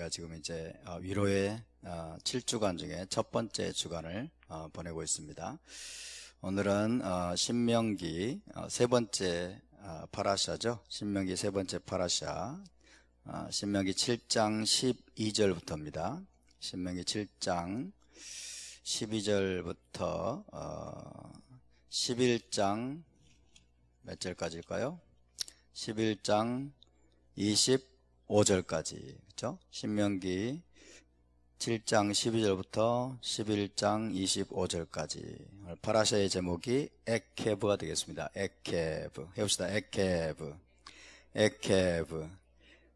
제가 지금 이제 위로의 7주간 중에 첫 번째 주간을 보내고 있습니다. 오늘은 신명기 세 번째 파라샤죠. 신명기 세 번째 파라샤, 신명기 7장 12절부터입니다. 신명기 7장 12절부터 11장 몇 절까지일까요? 11장 25절까지, 그렇죠? 신명기 7장 12절부터 11장 25절까지. 파라샤의 제목이 에케브가 되겠습니다. 에케브. 해봅시다. 에케브.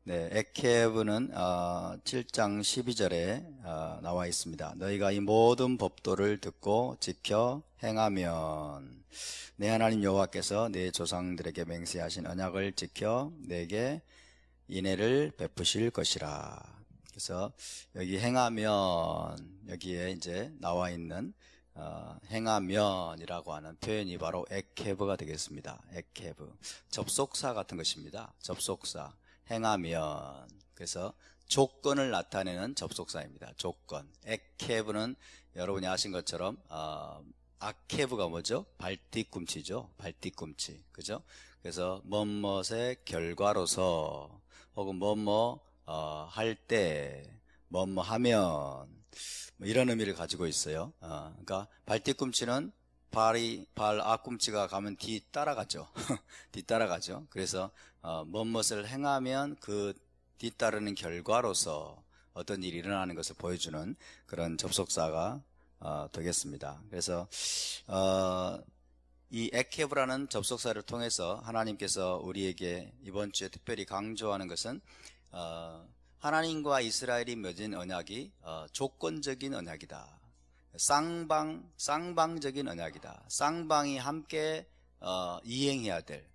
네, 에케브는 7장 12절에 나와 있습니다. 너희가 이 모든 법도를 듣고 지켜 행하면 내 하나님 여호와께서 내 조상들에게 맹세하신 언약을 지켜 내게 인애를 베푸실 것이라. 그래서 여기 행하면, 여기에 이제 나와 있는 행하면이라고 하는 표현이 바로 에케브가 되겠습니다. 에케브. 접속사 같은 것입니다. 접속사. 행하면. 그래서 조건을 나타내는 접속사입니다. 조건. 에케브는 여러분이 아신 것처럼 아케브가 뭐죠? 발뒤꿈치죠. 발뒤꿈치. 그죠? 그래서 뭐뭇의 결과로서 혹은 할 때, 하면, 이런 의미를 가지고 있어요. 그러니까 발뒤꿈치는 발 앞꿈치가 가면 뒤 따라가죠. 뒤 따라가죠. 그래서 뭐뭇을 행하면 그 뒤따르는 결과로서 어떤 일이 일어나는 것을 보여주는 그런 접속사가 되겠습니다. 그래서 이 에케브라는 접속사를 통해서 하나님께서 우리에게 이번 주에 특별히 강조하는 것은 하나님과 이스라엘이 맺은 언약이 조건적인 언약이다. 쌍방적인 언약이다. 쌍방이 함께 이행해야 될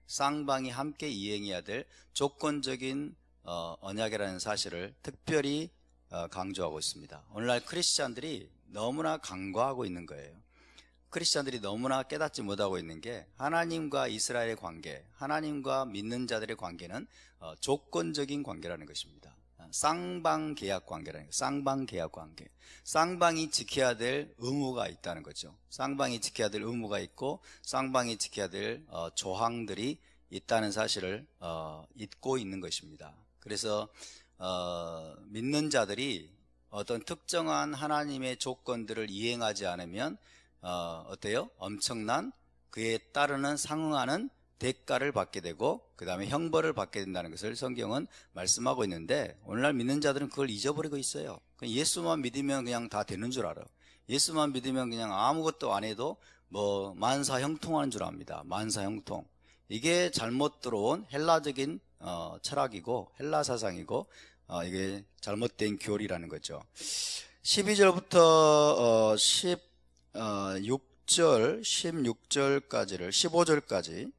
조건적인 언약이라는 사실을 특별히 강조하고 있습니다. 오늘날 크리스찬들이 너무나 간과하고 있는 거예요. 크리스찬들이 너무나 깨닫지 못하고 있는 게 하나님과 이스라엘의 관계, 하나님과 믿는 자들의 관계는 조건적인 관계라는 것입니다. 쌍방계약 관계라는 거예요. 쌍방계약 관계. 쌍방이 지켜야 될 의무가 있다는 거죠. 쌍방이 지켜야 될 의무가 있고 쌍방이 지켜야 될 조항들이 있다는 사실을 잊고 있는 것입니다. 그래서 믿는 자들이 어떤 특정한 하나님의 조건들을 이행하지 않으면 어때요? 엄청난 그에 따르는 상응하는 대가를 받게 되고 그 다음에 형벌을 받게 된다는 것을 성경은 말씀하고 있는데 오늘날 믿는 자들은 그걸 잊어버리고 있어요. 예수만 믿으면 그냥 다 되는 줄 알아. 예수만 믿으면 그냥 아무것도 안 해도 만사형통하는 줄 압니다. 만사형통. 이게 잘못 들어온 헬라적인 철학이고 헬라 사상이고 이게 잘못된 교리라는 거죠. 12절부터 6절, 16절까지를 15절까지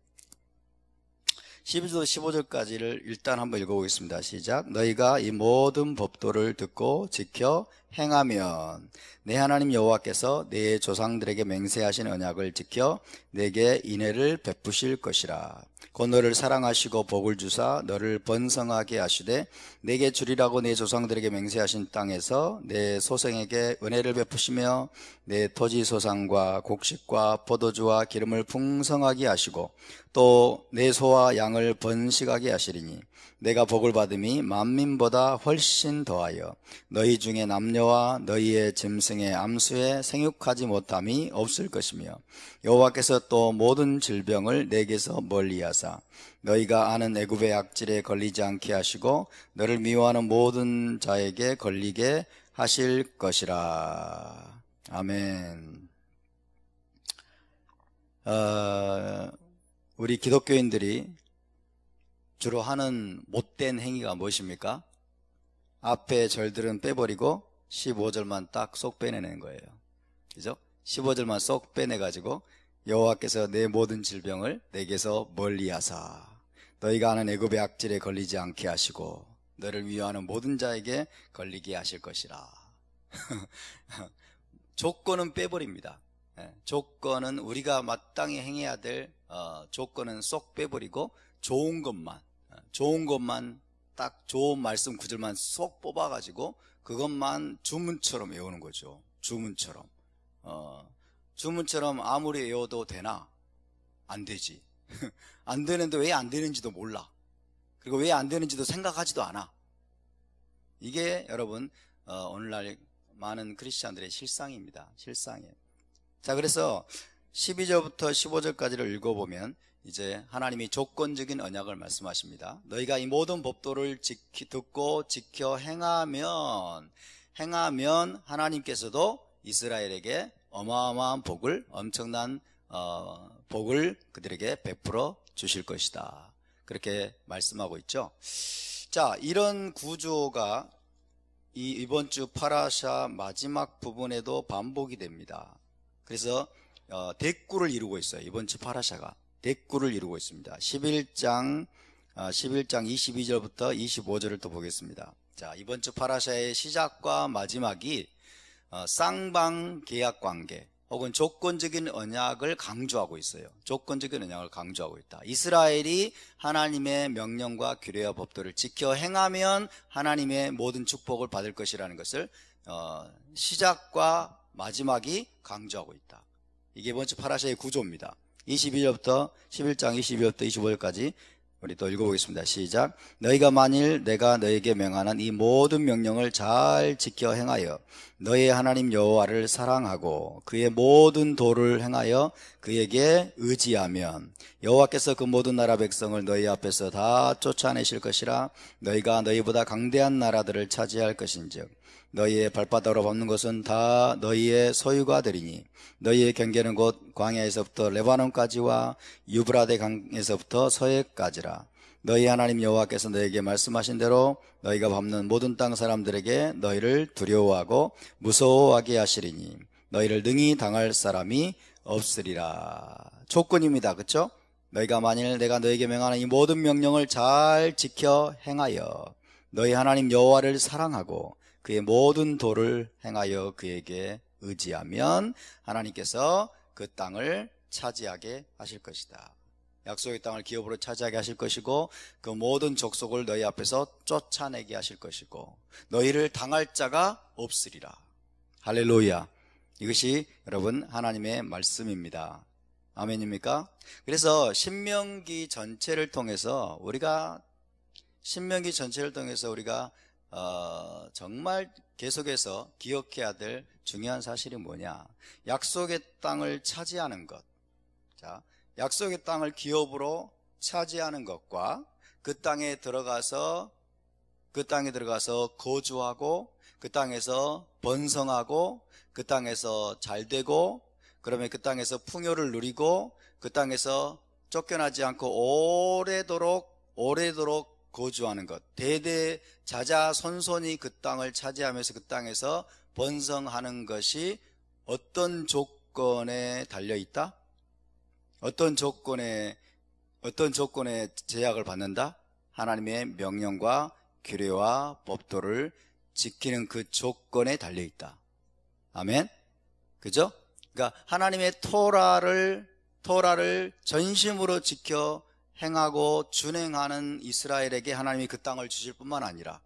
12절 15절까지를 일단 한번 읽어보겠습니다. 시작. 너희가 이 모든 법도를 듣고 지켜 행하면 내 하나님 여호와께서 내 조상들에게 맹세하신 언약을 지켜 내게 인애를 베푸실 것이라. 곧 너를 사랑하시고 복을 주사 너를 번성하게 하시되 내게 주리라고 내 조상들에게 맹세하신 땅에서 내 소생에게 은혜를 베푸시며 내 토지 소산과 곡식과 포도주와 기름을 풍성하게 하시고 또 내 소와 양을 번식하게 하시리니 내가 복을 받음이 만민보다 훨씬 더하여 너희 중에 남녀와 너희의 짐승의 암수에 생육하지 못함이 없을 것이며 여호와께서 또 모든 질병을 내게서 멀리하사 너희가 아는 애굽의 악질에 걸리지 않게 하시고 너를 미워하는 모든 자에게 걸리게 하실 것이라. 아멘. 우리 기독교인들이 주로 하는 못된 행위가 무엇입니까? 앞에 절들은 빼버리고 15절만 딱 쏙 빼내는 거예요. 그죠? 15절만 쏙 빼내가지고 여호와께서 내 모든 질병을 내게서 멀리하사 너희가 아는 애굽의 악질에 걸리지 않게 하시고 너를 미워하는 모든 자에게 걸리게 하실 것이라. 조건은 빼버립니다. 조건은 우리가 마땅히 행해야 될 조건은 쏙 빼버리고 좋은 것만 딱 좋은 말씀 구절만 쏙 뽑아가지고 그것만 주문처럼 외우는 거죠. 주문처럼. 주문처럼 아무리 외워도 되나? 안 되지. 안 되는데 왜 안 되는지도 몰라. 그리고 왜 안 되는지도 생각하지도 않아. 이게 여러분 오늘날 많은 크리스찬들의 실상입니다. 실상이에요. 자, 그래서 12절부터 15절까지를 읽어보면 이제 하나님이 조건적인 언약을 말씀하십니다. 너희가 이 모든 법도를 듣고 지켜 행하면 하나님께서도 이스라엘에게 어마어마한 복을, 엄청난 복을 그들에게 베풀어 주실 것이다. 그렇게 말씀하고 있죠. 자, 이런 구조가 이번 주 파라샤 마지막 부분에도 반복이 됩니다. 그래서 대꾸를 이루고 있어요. 이번 주 파라샤가 대꾸를 이루고 있습니다. 11장 22절부터 25절을 또 보겠습니다. 자, 이번 주 파라샤의 시작과 마지막이 쌍방 계약 관계 혹은 조건적인 언약을 강조하고 있어요. 조건적인 언약을 강조하고 있다. 이스라엘이 하나님의 명령과 규례와 법도를 지켜 행하면 하나님의 모든 축복을 받을 것이라는 것을 시작과 마지막이 강조하고 있다. 이게 이번 주 파라샤의 구조입니다. 11장 22절부터 25절까지 우리 또 읽어보겠습니다. 시작. 너희가 만일 내가 너에게 명하는 이 모든 명령을 잘 지켜 행하여 너희 하나님 여호와를 사랑하고 그의 모든 도를 행하여 그에게 의지하면 여호와께서 그 모든 나라 백성을 너희 앞에서 다 쫓아내실 것이라. 너희가 너희보다 강대한 나라들을 차지할 것인즉 너희의 발바닥으로 밟는 것은 다 너희의 소유가 되리니 너희의 경계는 곧 광야에서부터 레바논까지와 유브라데 강에서부터 서해까지라. 너희 하나님 여호와께서 너희에게 말씀하신 대로 너희가 밟는 모든 땅 사람들에게 너희를 두려워하고 무서워하게 하시리니 너희를 능히 당할 사람이 없으리라. 조건입니다. 그렇죠? 너희가 만일 내가 너희에게 명하는 이 모든 명령을 잘 지켜 행하여 너희 하나님 여호와를 사랑하고 그의 모든 도를 행하여 그에게 의지하면 하나님께서 그 땅을 차지하게 하실 것이다. 약속의 땅을 기업으로 차지하게 하실 것이고 그 모든 족속을 너희 앞에서 쫓아내게 하실 것이고 너희를 당할 자가 없으리라. 할렐루야. 이것이 여러분 하나님의 말씀입니다. 아멘입니까? 그래서 신명기 전체를 통해서 우리가 정말 계속해서 기억해야 될 중요한 사실이 뭐냐? 약속의 땅을 차지하는 것. 자, 약속의 땅을 기업으로 차지하는 것과 그 땅에 들어가서 거주하고 그 땅에서 번성하고 그 땅에서 잘되고 그러면 그 땅에서 풍요를 누리고 그 땅에서 쫓겨나지 않고 오래도록 거주하는 것, 대대 자자손손이 그 땅을 차지하면서 그 땅에서 번성하는 것이 어떤 조건에 달려있다? 어떤 조건에 제약을 받는다? 하나님의 명령과 규례와 법도를 지키는 그 조건에 달려있다. 아멘? 그죠? 그러니까 하나님의 토라를 전심으로 지켜 행하고 준행하는 이스라엘에게 하나님이 그 땅을 주실 뿐만 아니라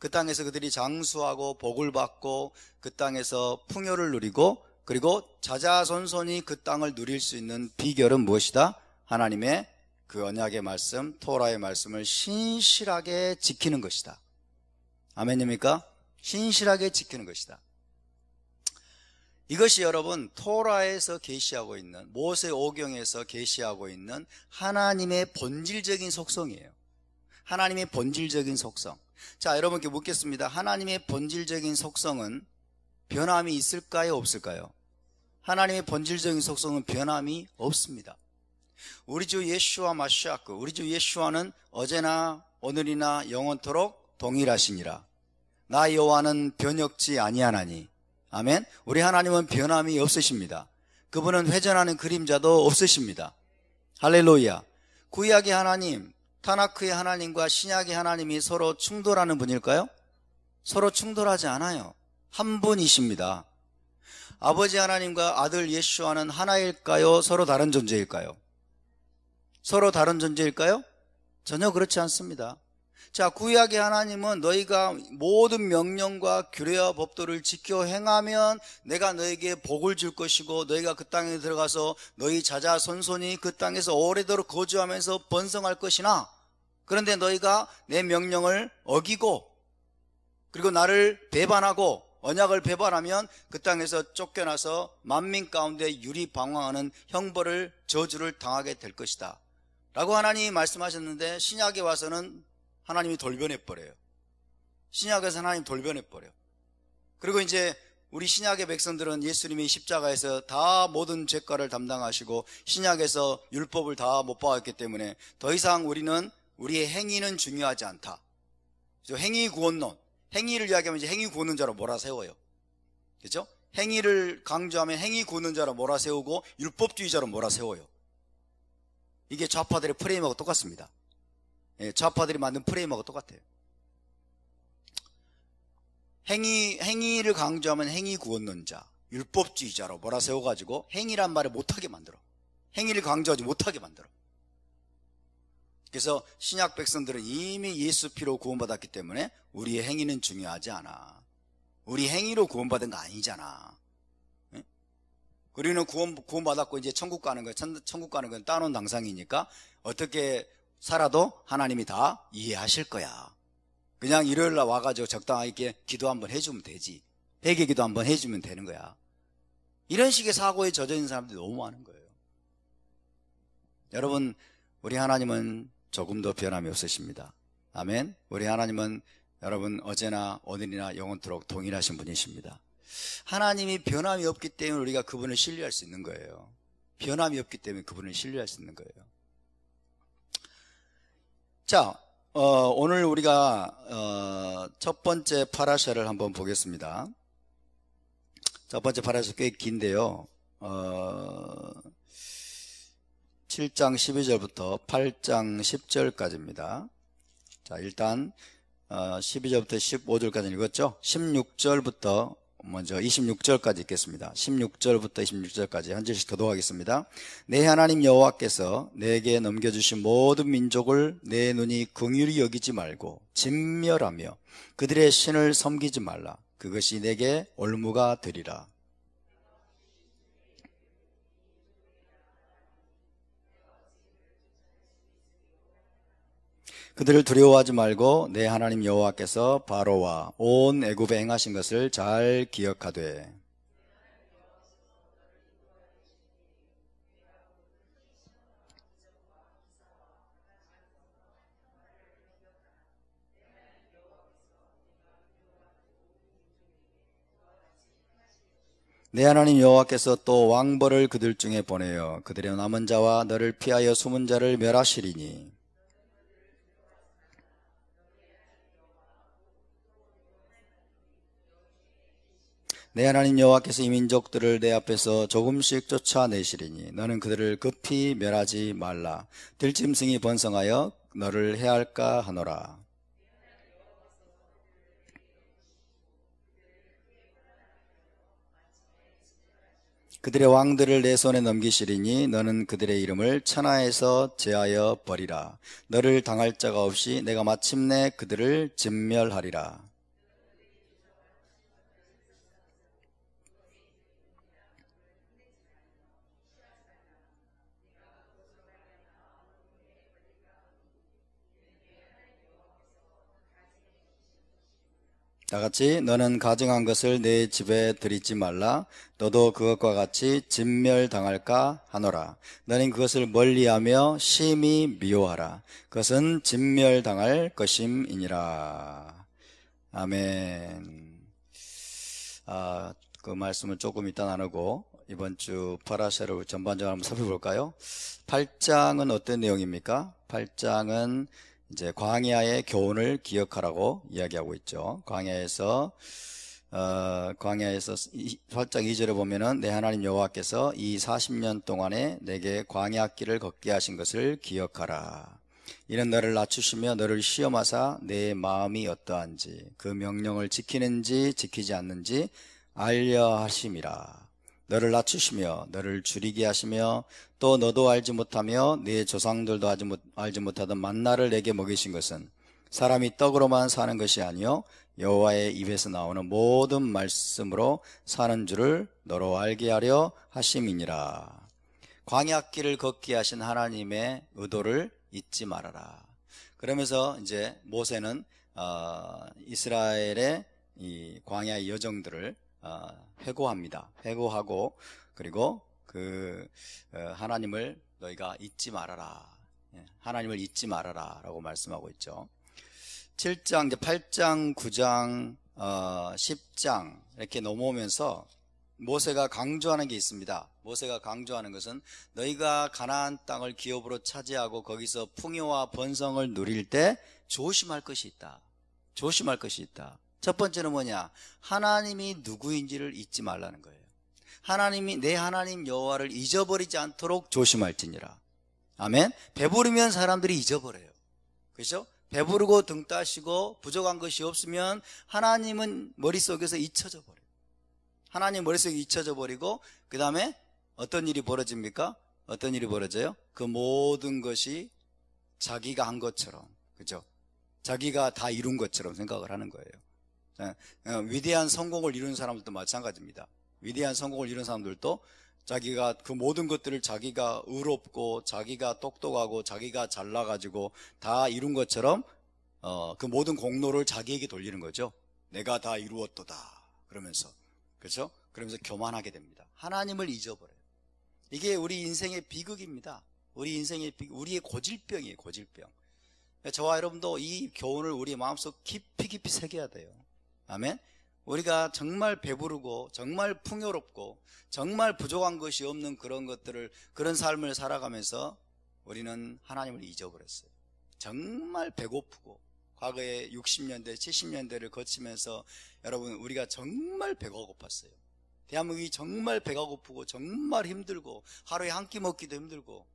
그 땅에서 그들이 장수하고 복을 받고 그 땅에서 풍요를 누리고 그리고 자자손손이 그 땅을 누릴 수 있는 비결은 무엇이다? 하나님의 그 언약의 말씀, 토라의 말씀을 신실하게 지키는 것이다. 아멘입니까? 신실하게 지키는 것이다. 이것이 여러분 토라에서 계시하고 있는 모세오경에서 계시하고 있는 하나님의 본질적인 속성이에요. 하나님의 본질적인 속성. 자, 여러분께 묻겠습니다. 하나님의 본질적인 속성은 변함이 있을까요? 없을까요? 하나님의 본질적인 속성은 변함이 없습니다. 우리 주 예슈아 마시아크, 우리 주 예슈아는 어제나 오늘이나 영원토록 동일하시니라. 나 여호와는 변혁지 아니하나니. 아멘. 우리 하나님은 변함이 없으십니다. 그분은 회전하는 그림자도 없으십니다. 할렐루야. 구약의 하나님, 타나크의 하나님과 신약의 하나님이 서로 충돌하는 분일까요? 서로 충돌하지 않아요. 한 분이십니다. 아버지 하나님과 아들 예수와는 하나일까요? 서로 다른 존재일까요? 서로 다른 존재일까요? 전혀 그렇지 않습니다. 자, 구약의 하나님은 너희가 모든 명령과 규례와 법도를 지켜 행하면 내가 너에게 복을 줄 것이고 너희가 그 땅에 들어가서 너희 자자손손이 그 땅에서 오래도록 거주하면서 번성할 것이나, 그런데 너희가 내 명령을 어기고 그리고 나를 배반하고 언약을 배반하면 그 땅에서 쫓겨나서 만민 가운데 유리방황하는 형벌을, 저주를 당하게 될 것이다 라고 하나님이 말씀하셨는데, 신약에 와서는 하나님이 돌변해버려요. 신약에서 하나님 돌변해버려요. 그리고 이제 우리 신약의 백성들은 예수님이 십자가에서 다 모든 죄가를 담당하시고 신약에서 율법을 다 못 받았기 때문에 더 이상 우리는 우리의 행위는 중요하지 않다. 행위 구원론, 행위를 이야기하면 이제 행위 구원는 자로 몰아세워요. 그렇죠? 행위를 강조하면 행위 구원는 자로 몰아세우고 율법주의자로 몰아세워요. 이게 좌파들의 프레임하고 똑같습니다. 좌파들이 만든 프레임하고 똑같아요. 행위를 강조하면 행위 구원론자, 율법주의자로 몰아세워가지고 행위란 말을 못하게 만들어. 행위를 강조하지 못하게 만들어. 그래서 신약 백성들은 이미 예수 피로 구원받았기 때문에 우리의 행위는 중요하지 않아. 우리 행위로 구원받은 거 아니잖아. 우리는 구원받았고 이제 천국 가는 거, 천국 가는 건 따놓은 당상이니까 어떻게 살아도 하나님이 다 이해하실 거야. 그냥 일요일날 와가지고 적당하게 기도 한번 해주면 되지. 회개 기도 한번 해주면 되는 거야. 이런 식의 사고에 젖어 있는 사람들이 너무 많은 거예요. 여러분, 우리 하나님은 조금도 변함이 없으십니다. 아멘. 우리 하나님은 여러분 어제나 오늘이나 영원토록 동일하신 분이십니다. 하나님이 변함이 없기 때문에 우리가 그분을 신뢰할 수 있는 거예요. 변함이 없기 때문에 그분을 신뢰할 수 있는 거예요. 자, 오늘 우리가 첫 번째 파라샤를 한번 보겠습니다. 첫 번째 파라샤 꽤 긴데요. 7장 12절부터 8장 10절까지입니다. 자, 일단 12절부터 15절까지 읽었죠? 16절부터 먼저 26절까지 읽겠습니다. 16절부터 26절까지 한 절씩 교독하겠습니다. 내 하나님 여호와께서 내게 넘겨주신 모든 민족을 내 눈이 긍휼히 여기지 말고 진멸하며 그들의 신을 섬기지 말라. 그것이 내게 올무가 되리라. 그들을 두려워하지 말고 내 하나님 여호와께서 바로와 온 애굽에 행하신 것을 잘 기억하되 내 하나님 여호와께서 또 왕벌을 그들 중에 보내어 그들의 남은 자와 너를 피하여 숨은 자를 멸하시리니 내 하나님 여호와께서 이 민족들을 내 앞에서 조금씩 쫓아내시리니 너는 그들을 급히 멸하지 말라. 들짐승이 번성하여 너를 해할까 하노라. 그들의 왕들을 내 손에 넘기시리니 너는 그들의 이름을 천하에서 제하여 버리라. 너를 당할 자가 없이 내가 마침내 그들을 진멸하리라. 다 같이 너는 가증한 것을 내 집에 들이지 말라. 너도 그것과 같이 진멸당할까 하노라. 너는 그것을 멀리하며 심히 미워하라. 그것은 진멸당할 것임이니라. 아멘. 그 말씀을 조금 이따 나누고 이번 주 파라샤를 전반적으로 한번 살펴볼까요? 8장은 어떤 내용입니까? 8장은 이제 광야의 교훈을 기억하라고 이야기하고 있죠. 광야에서 8장 2절에 보면은 내 하나님 여호와께서 이 40년 동안에 내게 광야길을 걷게 하신 것을 기억하라. 이는 너를 낮추시며 너를 시험하사 내 마음이 어떠한지 그 명령을 지키는지 지키지 않는지 알려 하심이라. 너를 낮추시며 너를 줄이게 하시며 또 너도 알지 못하며 네 조상들도 알지 못하던 만나를 내게 먹이신 것은 사람이 떡으로만 사는 것이 아니요 여호와의 입에서 나오는 모든 말씀으로 사는 줄을 너로 알게 하려 하심이니라. 광야길을 걷게 하신 하나님의 의도를 잊지 말아라. 그러면서 이제 모세는 이스라엘의 이 광야의 여정들을 회고합니다. 회고하고 그리고 하나님을 너희가 잊지 말아라. 하나님을 잊지 말아라 라고 말씀하고 있죠. 7장, 이제 8장, 9장, 10장 이렇게 넘어오면서 모세가 강조하는 게 있습니다. 모세가 강조하는 것은 너희가 가나안 땅을 기업으로 차지하고 거기서 풍요와 번성을 누릴 때 조심할 것이 있다. 조심할 것이 있다. 첫 번째는 뭐냐? 하나님이 누구인지를 잊지 말라는 거예요. 하나님이 내 하나님 여호와를 잊어버리지 않도록 조심할지니라. 아멘. 배부르면 사람들이 잊어버려요. 그렇죠? 배부르고 등 따시고 부족한 것이 없으면 하나님은 머릿속에서 잊혀져 버려요. 하나님 머릿속에 잊혀져 버리고 그 다음에 어떤 일이 벌어집니까? 어떤 일이 벌어져요? 그 모든 것이 자기가 한 것처럼, 그죠? 자기가 다 이룬 것처럼 생각을 하는 거예요. 위대한 성공을 이룬 사람들도 마찬가지입니다. 위대한 성공을 이룬 사람들도 자기가 그 모든 것들을 자기가 의롭고 자기가 똑똑하고 자기가 잘나가지고 다 이룬 것처럼 그 모든 공로를 자기에게 돌리는 거죠. 내가 다 이루었도다 그러면서, 그렇죠? 그러면서 교만하게 됩니다. 하나님을 잊어버려요. 이게 우리 인생의 비극입니다. 우리 인생의 우리의 고질병이에요. 고질병. 저와 여러분도 이 교훈을 우리 마음속 깊이 깊이 새겨야 돼요. 아멘. 우리가 정말 배부르고 정말 풍요롭고 정말 부족한 것이 없는 그런 삶을 살아가면서 우리는 하나님을 잊어버렸어요. 정말 배고프고 과거에 60년대 70년대를 거치면서 여러분 우리가 정말 배가 고팠어요. 대한민국이 정말 배가 고프고 정말 힘들고 하루에 한 끼 먹기도 힘들고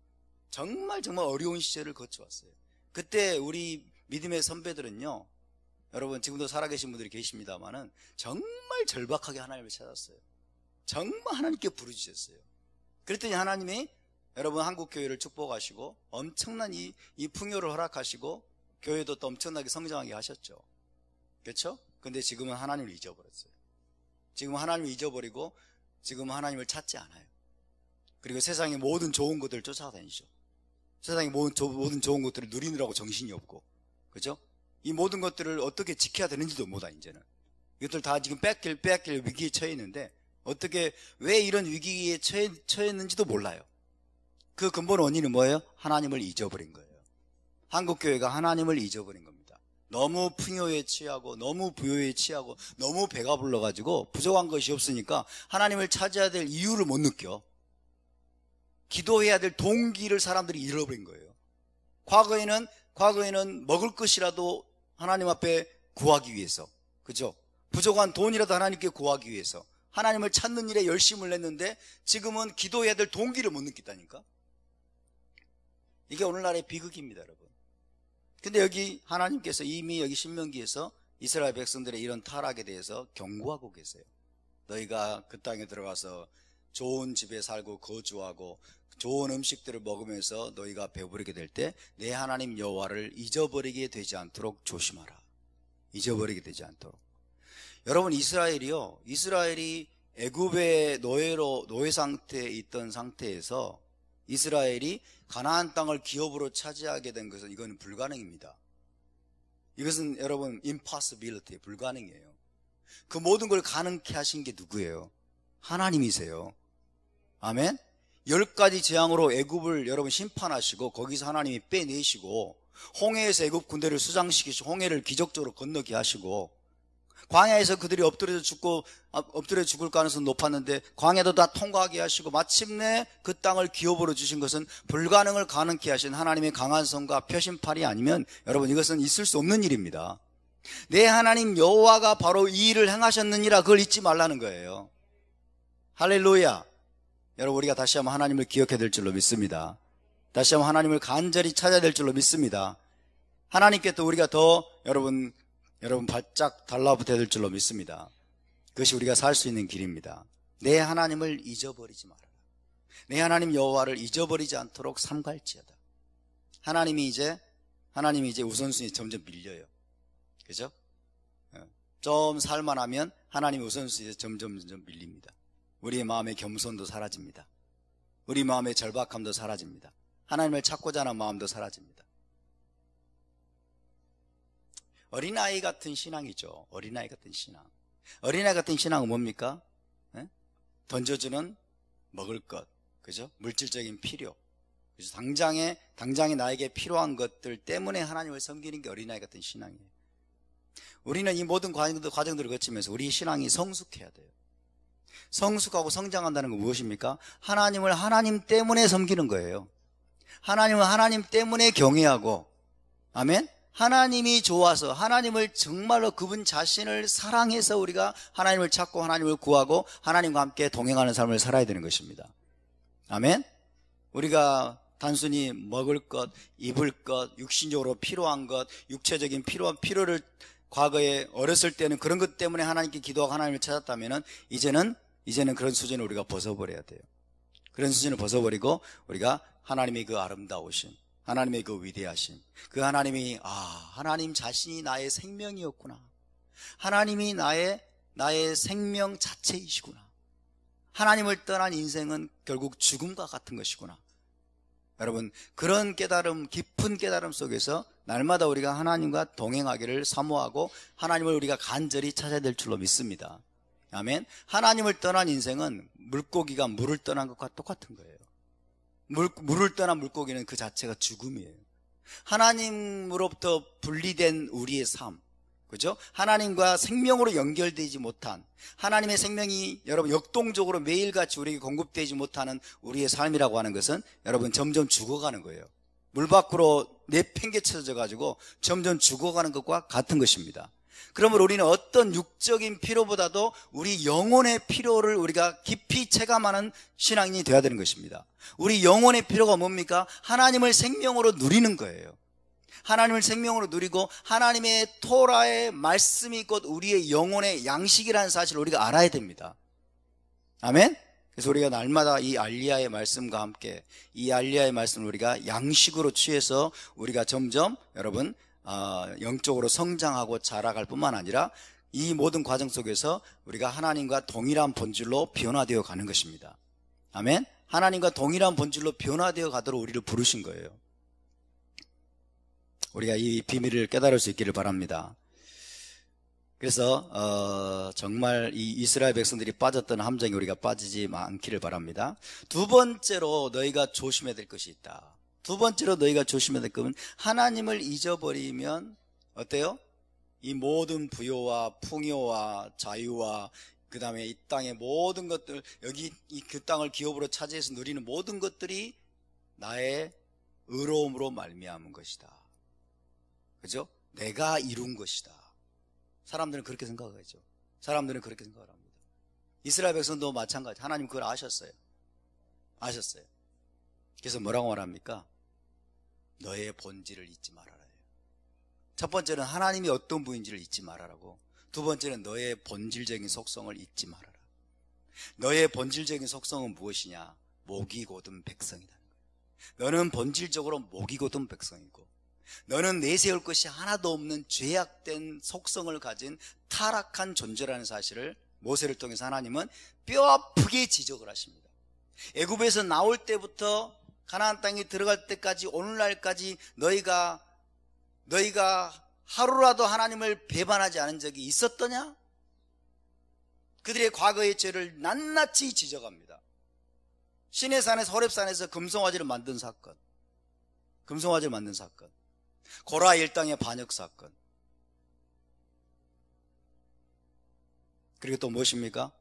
정말 어려운 시절을 거쳐왔어요. 그때 우리 믿음의 선배들은요, 여러분 지금도 살아계신 분들이 계십니다만은 정말 절박하게 하나님을 찾았어요. 정말 하나님께 부르짖었어요. 그랬더니 하나님이 여러분 한국교회를 축복하시고 엄청난 이 풍요를 허락하시고 교회도 또 엄청나게 성장하게 하셨죠. 그렇죠? 근데 지금은 하나님을 잊어버렸어요. 지금 하나님을 잊어버리고 지금 하나님을 찾지 않아요. 그리고 세상의 모든 좋은 것들을 쫓아다니죠. 세상의 모든 좋은 것들을 누리느라고 정신이 없고, 그죠? 이 모든 것들을 어떻게 지켜야 되는지도 몰라. 이제는 이것들 다 지금 뺏길 위기에 처해 있는데 왜 이런 위기에 처했는지도 몰라요. 그 근본 원인은 뭐예요? 하나님을 잊어버린 거예요. 한국교회가 하나님을 잊어버린 겁니다. 너무 풍요에 취하고 너무 부요에 취하고 너무 배가 불러가지고 부족한 것이 없으니까 하나님을 찾아야 될 이유를 못 느껴. 기도해야 될 동기를 사람들이 잃어버린 거예요. 과거에는 먹을 것이라도 하나님 앞에 구하기 위해서, 그죠? 부족한 돈이라도 하나님께 구하기 위해서 하나님을 찾는 일에 열심을 냈는데 지금은 기도해야 될 동기를 못 느낀다니까. 이게 오늘날의 비극입니다, 여러분. 근데 여기 하나님께서 이미 여기 신명기에서 이스라엘 백성들의 이런 타락에 대해서 경고하고 계세요. 너희가 그 땅에 들어가서 좋은 집에 살고 거주하고 좋은 음식들을 먹으면서 너희가 배부르게 될 때 내 하나님 여호와를 잊어버리게 되지 않도록 조심하라. 잊어버리게 되지 않도록. 여러분 이스라엘이 애굽의 노예 상태에 있던 상태에서 이스라엘이 가나안 땅을 기업으로 차지하게 된 것은 이건 불가능입니다. 이것은 여러분 impossibility, 불가능이에요. 그 모든 걸 가능케 하신 게 누구예요? 하나님이세요. 아멘. 10가지 재앙으로 애굽을 여러분 심판하시고 거기서 하나님이 빼내시고 홍해에서 애굽 군대를 수장시키시고 홍해를 기적적으로 건너게 하시고 광야에서 그들이 엎드려 죽을 가능성이 높았는데 광야도 다 통과하게 하시고 마침내 그 땅을 기업으로 주신 것은 불가능을 가능케 하신 하나님의 강한 손과 표심팔이 아니면 여러분 이것은 있을 수 없는 일입니다. 내 하나님 여호와가 바로 이 일을 행하셨느니라 그걸 잊지 말라는 거예요. 할렐루야. 여러분 우리가 다시 한번 하나님을 기억해야 될 줄로 믿습니다. 다시 한번 하나님을 간절히 찾아야 될 줄로 믿습니다. 하나님께 또 우리가 더 여러분 바짝 달라붙어야 될 줄로 믿습니다. 그것이 우리가 살 수 있는 길입니다. 내 하나님을 잊어버리지 말아라. 내 하나님 여호와를 잊어버리지 않도록 삼갈지어다. 하나님이 이제 하나님이 이제 우선순위 점점 밀려요. 그죠? 좀 살만하면 하나님의 우선순위에서 점점 밀립니다. 우리의 마음의 겸손도 사라집니다. 우리 마음의 절박함도 사라집니다. 하나님을 찾고자 하는 마음도 사라집니다. 어린아이 같은 신앙이죠. 어린아이 같은 신앙. 어린아이 같은 신앙은 뭡니까? 던져주는 먹을 것, 그죠? 물질적인 필요. 그래서 당장에 나에게 필요한 것들 때문에 하나님을 섬기는 게 어린아이 같은 신앙이에요. 우리는 이 모든 과정들을 거치면서 우리 신앙이 성숙해야 돼요. 성숙하고 성장한다는 건 무엇입니까? 하나님을 하나님 때문에 섬기는 거예요. 하나님을 하나님 때문에 경외하고, 아멘? 하나님이 좋아서, 하나님을 정말로 그분 자신을 사랑해서 우리가 하나님을 찾고 하나님을 구하고 하나님과 함께 동행하는 삶을 살아야 되는 것입니다. 아멘? 우리가 단순히 먹을 것, 입을 것, 육신적으로 필요한 것, 육체적인 필요를 과거에 어렸을 때는 그런 것 때문에 하나님께 기도하고 하나님을 찾았다면은 이제는 그런 수준을 우리가 벗어버려야 돼요. 그런 수준을 벗어버리고 우리가 하나님의 그 아름다우심, 하나님의 그 위대하심, 그 하나님이 하나님 자신이 나의 생명이었구나. 하나님이 나의 생명 자체이시구나. 하나님을 떠난 인생은 결국 죽음과 같은 것이구나. 여러분, 그런 깨달음, 깊은 깨달음 속에서 날마다 우리가 하나님과 동행하기를 사모하고 하나님을 우리가 간절히 찾아야 될 줄로 믿습니다. 아멘. 하나님을 떠난 인생은 물고기가 물을 떠난 것과 똑같은 거예요. 물을 떠난 물고기는 그 자체가 죽음이에요. 하나님으로부터 분리된 우리의 삶, 그죠? 하나님과 생명으로 연결되지 못한, 하나님의 생명이 여러분 역동적으로 매일같이 우리에게 공급되지 못하는 우리의 삶이라고 하는 것은 여러분 점점 죽어가는 거예요. 물 밖으로 내팽개쳐져 가지고 점점 죽어가는 것과 같은 것입니다. 그러므로 우리는 어떤 육적인 필요보다도 우리 영혼의 필요를 우리가 깊이 체감하는 신앙인이 되어야 되는 것입니다. 우리 영혼의 필요가 뭡니까? 하나님을 생명으로 누리는 거예요. 하나님을 생명으로 누리고 하나님의 토라의 말씀이 곧 우리의 영혼의 양식이라는 사실을 우리가 알아야 됩니다. 아멘? 그래서 우리가 날마다 이 알리야의 말씀과 함께 이 알리야의 말씀을 우리가 양식으로 취해서 우리가 점점 여러분 영적으로 성장하고 자라갈 뿐만 아니라 이 모든 과정 속에서 우리가 하나님과 동일한 본질로 변화되어 가는 것입니다. 아멘? 하나님과 동일한 본질로 변화되어 가도록 우리를 부르신 거예요. 우리가 이 비밀을 깨달을 수 있기를 바랍니다. 그래서 정말 이 이스라엘 백성들이 빠졌던 함정에 우리가 빠지지 않기를 바랍니다. 두 번째로 너희가 조심해야 될 것이 있다. 두 번째로 너희가 조심해야 될 것은 하나님을 잊어버리면 어때요? 이 모든 부요와 풍요와 자유와 그 다음에 이 땅의 모든 것들, 여기 그 땅을 기업으로 차지해서 누리는 모든 것들이 나의 의로움으로 말미암은 것이다. 그죠? 내가 이룬 것이다. 사람들은 그렇게 생각하죠. 사람들은 그렇게 생각합니다. 이스라엘 백성도 마찬가지. 하나님 그걸 아셨어요. 그래서 뭐라고 말합니까? 너의 본질을 잊지 말아라. 첫 번째는 하나님이 어떤 분인지를 잊지 말아라고. 두 번째는 너의 본질적인 속성을 잊지 말아라. 너의 본질적인 속성은 무엇이냐? 목이 곧은 백성이다. 너는 본질적으로 목이 곧은 백성이고, 너는 내세울 것이 하나도 없는 죄악된 속성을 가진 타락한 존재라는 사실을 모세를 통해서 하나님은 뼈아프게 지적을 하십니다. 애굽에서 나올 때부터 가나안 땅에 들어갈 때까지 오늘날까지 너희가 하루라도 하나님을 배반하지 않은 적이 있었더냐? 그들의 과거의 죄를 낱낱이 지적합니다. 시내산에서 호렙산에서 금송아지를 만든 사건, 고라 일당의 반역 사건, 그리고 또 무엇입니까?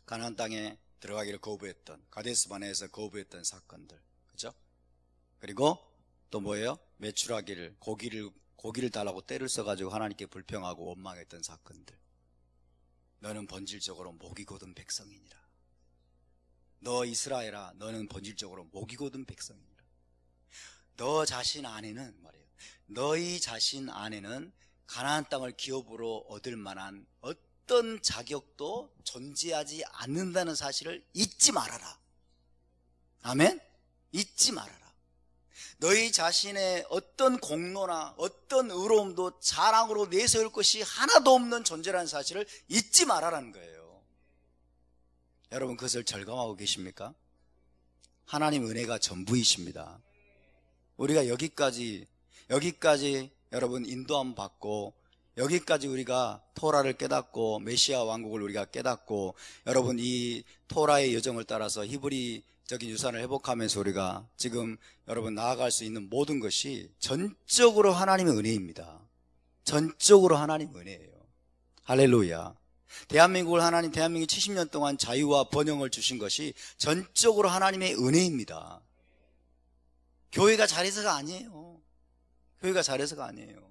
가나안 땅에 들어가기를 거부했던, 가데스바네에서 거부했던 사건들, 그죠? 그리고 또 뭐예요? 매출하기를, 고기를 달라고 때를 써가지고 하나님께 불평하고 원망했던 사건들. 너는 본질적으로 목이 곧은 백성이니라. 너 이스라엘아, 너는 본질적으로 목이 곧은 백성이니라. 너 자신 안에는 말이에요. 너희 자신 안에는 가나안 땅을 기업으로 얻을 만한 어떤 자격도 존재하지 않는다는 사실을 잊지 말아라. 아멘? 잊지 말아라. 너희 자신의 어떤 공로나 어떤 의로움도 자랑으로 내세울 것이 하나도 없는 존재라는 사실을 잊지 말아라는 거예요. 여러분, 그것을 절감하고 계십니까? 하나님 은혜가 전부이십니다. 우리가 여기까지 여러분 인도함 받고, 여기까지 우리가 토라를 깨닫고 메시아 왕국을 우리가 깨닫고, 여러분 이 토라의 여정을 따라서 히브리적인 유산을 회복하면서 우리가 지금 여러분 나아갈 수 있는 모든 것이 전적으로 하나님의 은혜입니다. 전적으로 하나님의 은혜예요. 할렐루야. 대한민국이 70년 동안 자유와 번영을 주신 것이 전적으로 하나님의 은혜입니다. 교회가 잘해서가 아니에요. 교회가 잘해서가 아니에요.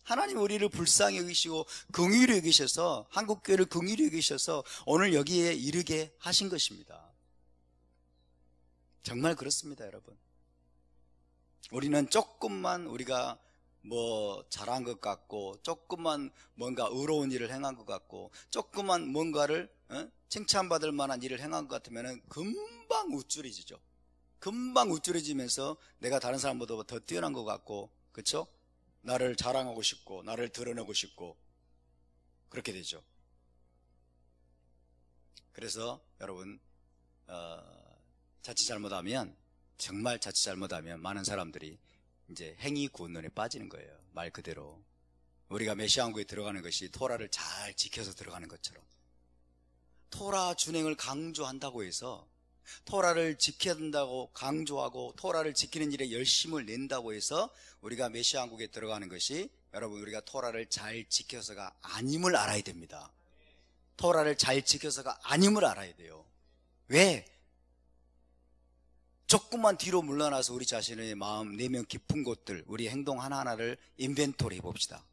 하나님 우리를 불쌍히 여기시고 긍휼히 여기셔서, 한국교회를 긍휼히 여기셔서 오늘 여기에 이르게 하신 것입니다. 정말 그렇습니다, 여러분. 우리는 조금만 우리가 잘한 것 같고, 조금만 뭔가 의로운 일을 행한 것 같고, 조금만 뭔가를 칭찬받을 만한 일을 행한 것 같으면 금방 우쭐해지죠. 금방 우쭐해지면서 내가 다른 사람보다 더 뛰어난 것 같고, 그렇죠? 나를 자랑하고 싶고 나를 드러내고 싶고 그렇게 되죠. 그래서 여러분 정말 자칫 잘못하면 많은 사람들이 이제 행위 구원론에 빠지는 거예요. 말 그대로 우리가 메시아 왕국에 들어가는 것이 토라를 잘 지켜서 들어가는 것처럼, 토라 준행을 강조한다고 해서, 토라를 지켜야 된다고 강조하고 토라를 지키는 일에 열심을 낸다고 해서 우리가 메시아 왕국에 들어가는 것이, 여러분 우리가 토라를 잘 지켜서가 아님을 알아야 됩니다. 토라를 잘 지켜서가 아님을 알아야 돼요. 왜? 조금만 뒤로 물러나서 우리 자신의 마음 내면 깊은 곳들, 우리 행동 하나하나를 인벤토리 해봅시다.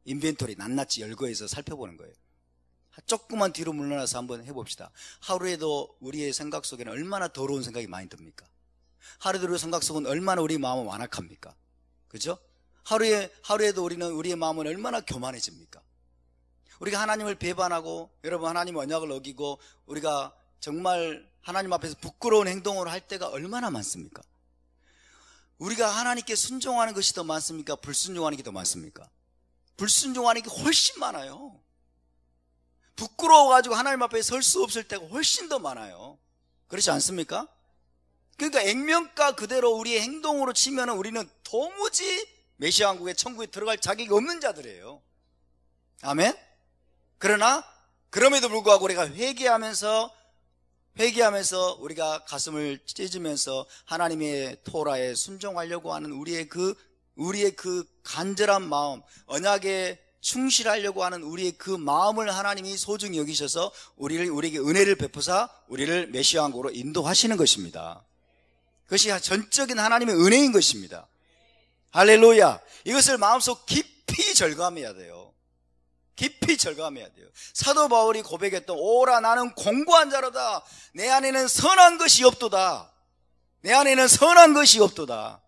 인벤토리 낱낱이 열거해서 살펴보는 거예요. 조금만 뒤로 물러나서 한번 해봅시다. 하루에도 우리의 생각 속에는 얼마나 더러운 생각이 많이 듭니까? 하루에도 우리의 생각 속은 얼마나 우리 마음은 완악합니까? 그죠? 하루에도 우리의 마음은 얼마나 교만해집니까? 우리가 하나님을 배반하고, 여러분 하나님 언약을 어기고, 우리가 정말 하나님 앞에서 부끄러운 행동을 할 때가 얼마나 많습니까? 우리가 하나님께 순종하는 것이 더 많습니까? 불순종하는 게 더 많습니까? 불순종하는 게 훨씬 많아요. 부끄러워가지고 하나님 앞에 설 수 없을 때가 훨씬 더 많아요. 그렇지 않습니까? 그러니까 액면가 그대로 우리의 행동으로 치면 우리는 도무지 메시아 왕국의 천국에 들어갈 자격이 없는 자들이에요. 아멘? 그러나 그럼에도 불구하고 우리가 회개하면서 우리가 가슴을 찢으면서 하나님의 토라에 순종하려고 하는 우리의 그 간절한 마음, 언약에 충실하려고 하는 우리의 그 마음을 하나님이 소중히 여기셔서 우리에게 은혜를 베푸사 우리를 메시아 왕국으로 인도하시는 것입니다. 그것이 전적인 하나님의 은혜인 것입니다. 할렐루야. 이것을 마음속 깊이 절감해야 돼요. 깊이 절감해야 돼요. 사도 바울이 고백했던, 오라 나는 공고한 자로다. 내 안에는 선한 것이 없도다. 내 안에는 선한 것이 없도다.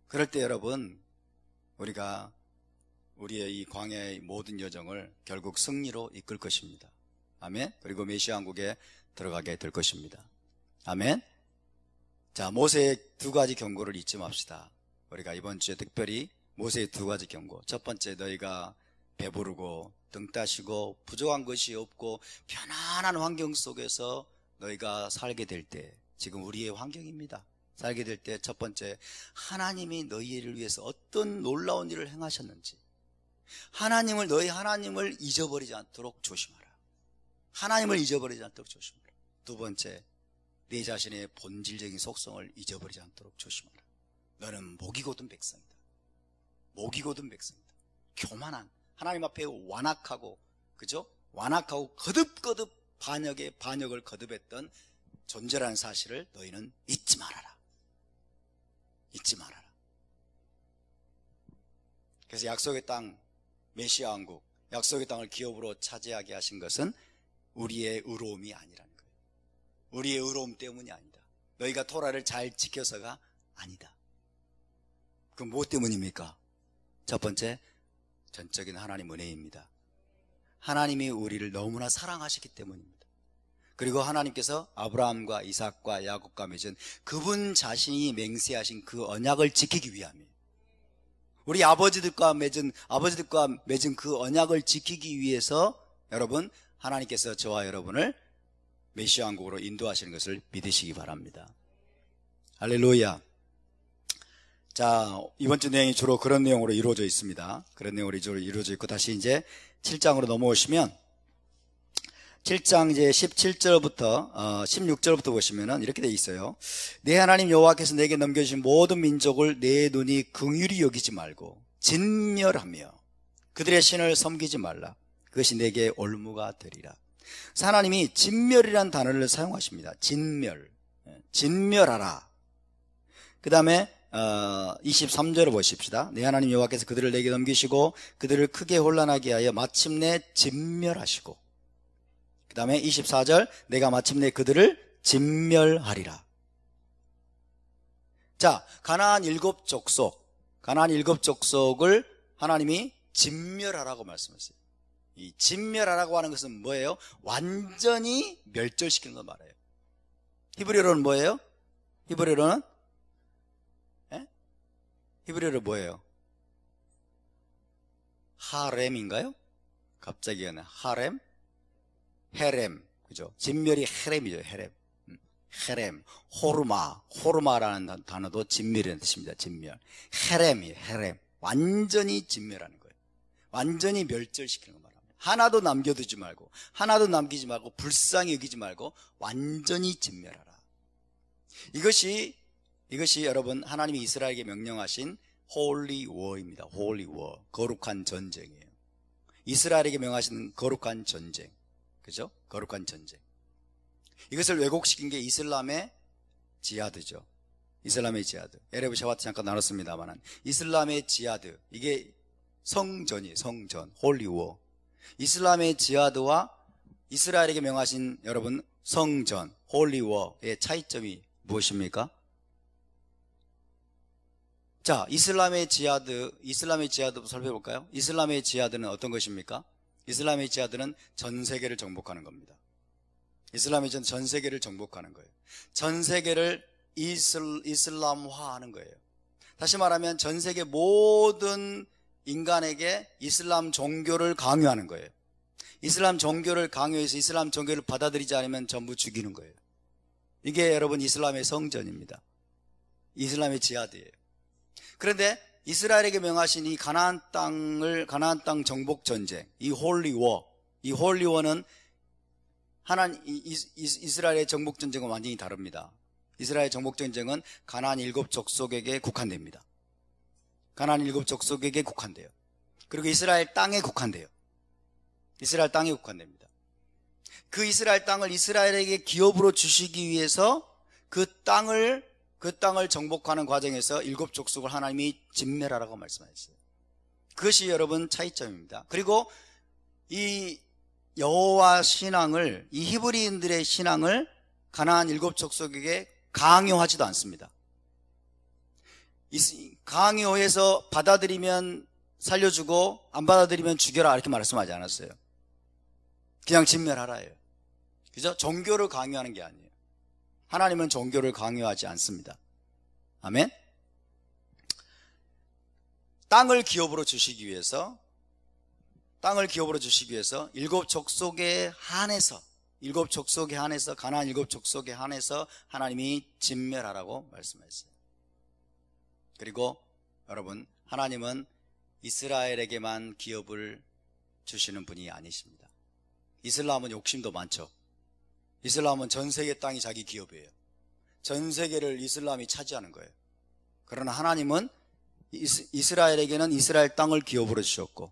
그럴 때 여러분, 우리가 우리의 이 광야의 모든 여정을 결국 승리로 이끌 것입니다. 아멘. 그리고 메시아 왕국에 들어가게 될 것입니다. 아멘. 자, 모세의 두 가지 경고를 잊지 맙시다. 우리가 이번 주에 특별히 모세의 두 가지 경고. 첫 번째, 너희가 배부르고 등 따시고 부족한 것이 없고 편안한 환경 속에서 너희가 살게 될 때, 지금 우리의 환경입니다. 살게 될 때 첫 번째, 하나님이 너희를 위해서 어떤 놀라운 일을 행하셨는지, 너희 하나님을 잊어버리지 않도록 조심하라. 하나님을 잊어버리지 않도록 조심하라. 두 번째, 네 자신의 본질적인 속성을 잊어버리지 않도록 조심하라. 너는 목이 곧은 백성이다. 목이 곧은 백성이다. 교만한, 하나님 앞에 완악하고, 그죠? 완악하고 거듭거듭 반역을 거듭했던 존재라는 사실을 너희는 잊지 말아라. 잊지 말아라. 그래서 약속의 땅, 메시아 왕국, 약속의 땅을 기업으로 차지하게 하신 것은 우리의 의로움이 아니라는 거예요. 우리의 의로움 때문이 아니다. 너희가 토라를 잘 지켜서가 아니다. 그럼 무엇 때문입니까? 첫 번째, 전적인 하나님 은혜입니다. 하나님이 우리를 너무나 사랑하시기 때문입니다. 그리고 하나님께서 아브라함과 이삭과 야곱과 맺은 그분 자신이 맹세하신 그 언약을 지키기 위함이에요. 우리 아버지들과 맺은 그 언약을 지키기 위해서 여러분, 하나님께서 저와 여러분을 메시아 왕국으로 인도하시는 것을 믿으시기 바랍니다. 할렐루야. 자, 이번 주 내용이 주로 그런 내용으로 이루어져 있습니다. 그런 내용으로 주로 이루어져 있고, 다시 이제 7장으로 넘어오시면 7장 이제 17절부터 16절부터 보시면은 이렇게 돼 있어요. 내 하나님 여호와께서 내게 넘겨주신 모든 민족을 내 눈이 긍휼히 여기지 말고 진멸하며 그들의 신을 섬기지 말라. 그것이 내게 올무가 되리라. 그래서 하나님이 진멸이라는 단어를 사용하십니다. 진멸하라. 그 다음에 23절을 보십시다. 내 하나님 여호와께서 그들을 내게 넘기시고 그들을 크게 혼란하게 하여 마침내 진멸하시고, 그 다음에 24절, 내가 마침내 그들을 진멸하리라. 자, 가나안 일곱 족속을 하나님이 진멸하라고 말씀하셨어요. 이 진멸하라고 하는 것은 뭐예요? 완전히 멸절시키는 걸 말해요. 히브리어로는 뭐예요? 히브리어로 뭐예요? 하렘인가요? 갑자기 하렘? 헤렘, 그죠? 진멸이 헤렘이죠, 헤렘. 호르마라는 단어도 진멸이라는 뜻입니다. 진멸. 헤렘. 완전히 진멸하는 거예요. 완전히 멸절시키는 거 말합니다. 하나도 남겨두지 말고, 하나도 남기지 말고, 불쌍히 여기지 말고, 완전히 진멸하라. 이것이 여러분, 하나님이 이스라엘에게 명령하신 홀리 워입니다. 홀리 워. 거룩한 전쟁이에요. 이스라엘에게 명하신 거룩한 전쟁. 그죠? 거룩한 전쟁. 이것을 왜곡시킨 게 이슬람의 지하드죠. 이슬람의 지하드. 에레브 샤바트 잠깐 나눴습니다만, 이슬람의 지하드. 이게 성전, 홀리워. 이슬람의 지하드와 이스라엘에게 명하신 여러분 성전, 홀리워의 차이점이 무엇입니까? 자, 이슬람의 지하드 살펴볼까요? 이슬람의 지하드는 어떤 것입니까? 이슬람의 지하드는 전 세계를 정복하는 겁니다. 이슬람의 전 세계를 정복하는 거예요. 전 세계를 이슬람화하는 거예요. 다시 말하면 전 세계 모든 인간에게 이슬람 종교를 강요하는 거예요. 이슬람 종교를 강요해서 이슬람 종교를 받아들이지 않으면 전부 죽이는 거예요. 이게 여러분 이슬람의 성전입니다. 이슬람의 지하드예요. 그런데 이스라엘에게 명하신 이 가나안 땅 정복 전쟁, 이 홀리워는 이스라엘의 정복 전쟁은 완전히 다릅니다. 이스라엘 정복 전쟁은 가나안 일곱 족속에게 국한됩니다. 가나안 일곱 족속에게 국한돼요. 그리고 이스라엘 땅에 국한돼요. 이스라엘 땅에 국한됩니다. 그 이스라엘 땅을 이스라엘에게 기업으로 주시기 위해서 그 땅을 정복하는 과정에서 일곱 족속을 하나님이 진멸하라고 말씀하셨어요. 그것이 여러분 차이점입니다. 그리고 이 여호와 신앙을, 이 히브리인들의 신앙을 가나안 일곱 족속에게 강요하지도 않습니다. 강요해서 받아들이면 살려주고 안 받아들이면 죽여라 이렇게 말씀하지 않았어요. 그냥 진멸하라예요. 그죠? 종교를 강요하는 게 아니에요. 하나님은 종교를 강요하지 않습니다. 아멘. 땅을 기업으로 주시기 위해서 일곱 족속에 한해서 가나안 일곱 족속에 한해서 하나님이 진멸하라고 말씀하셨어요. 그리고 여러분, 하나님은 이스라엘에게만 기업을 주시는 분이 아니십니다. 이슬람은 욕심도 많죠. 이슬람은 전 세계 땅이 자기 기업이에요. 전 세계를 이슬람이 차지하는 거예요. 그러나 하나님은 이스라엘에게는 이스라엘 땅을 기업으로 주셨고,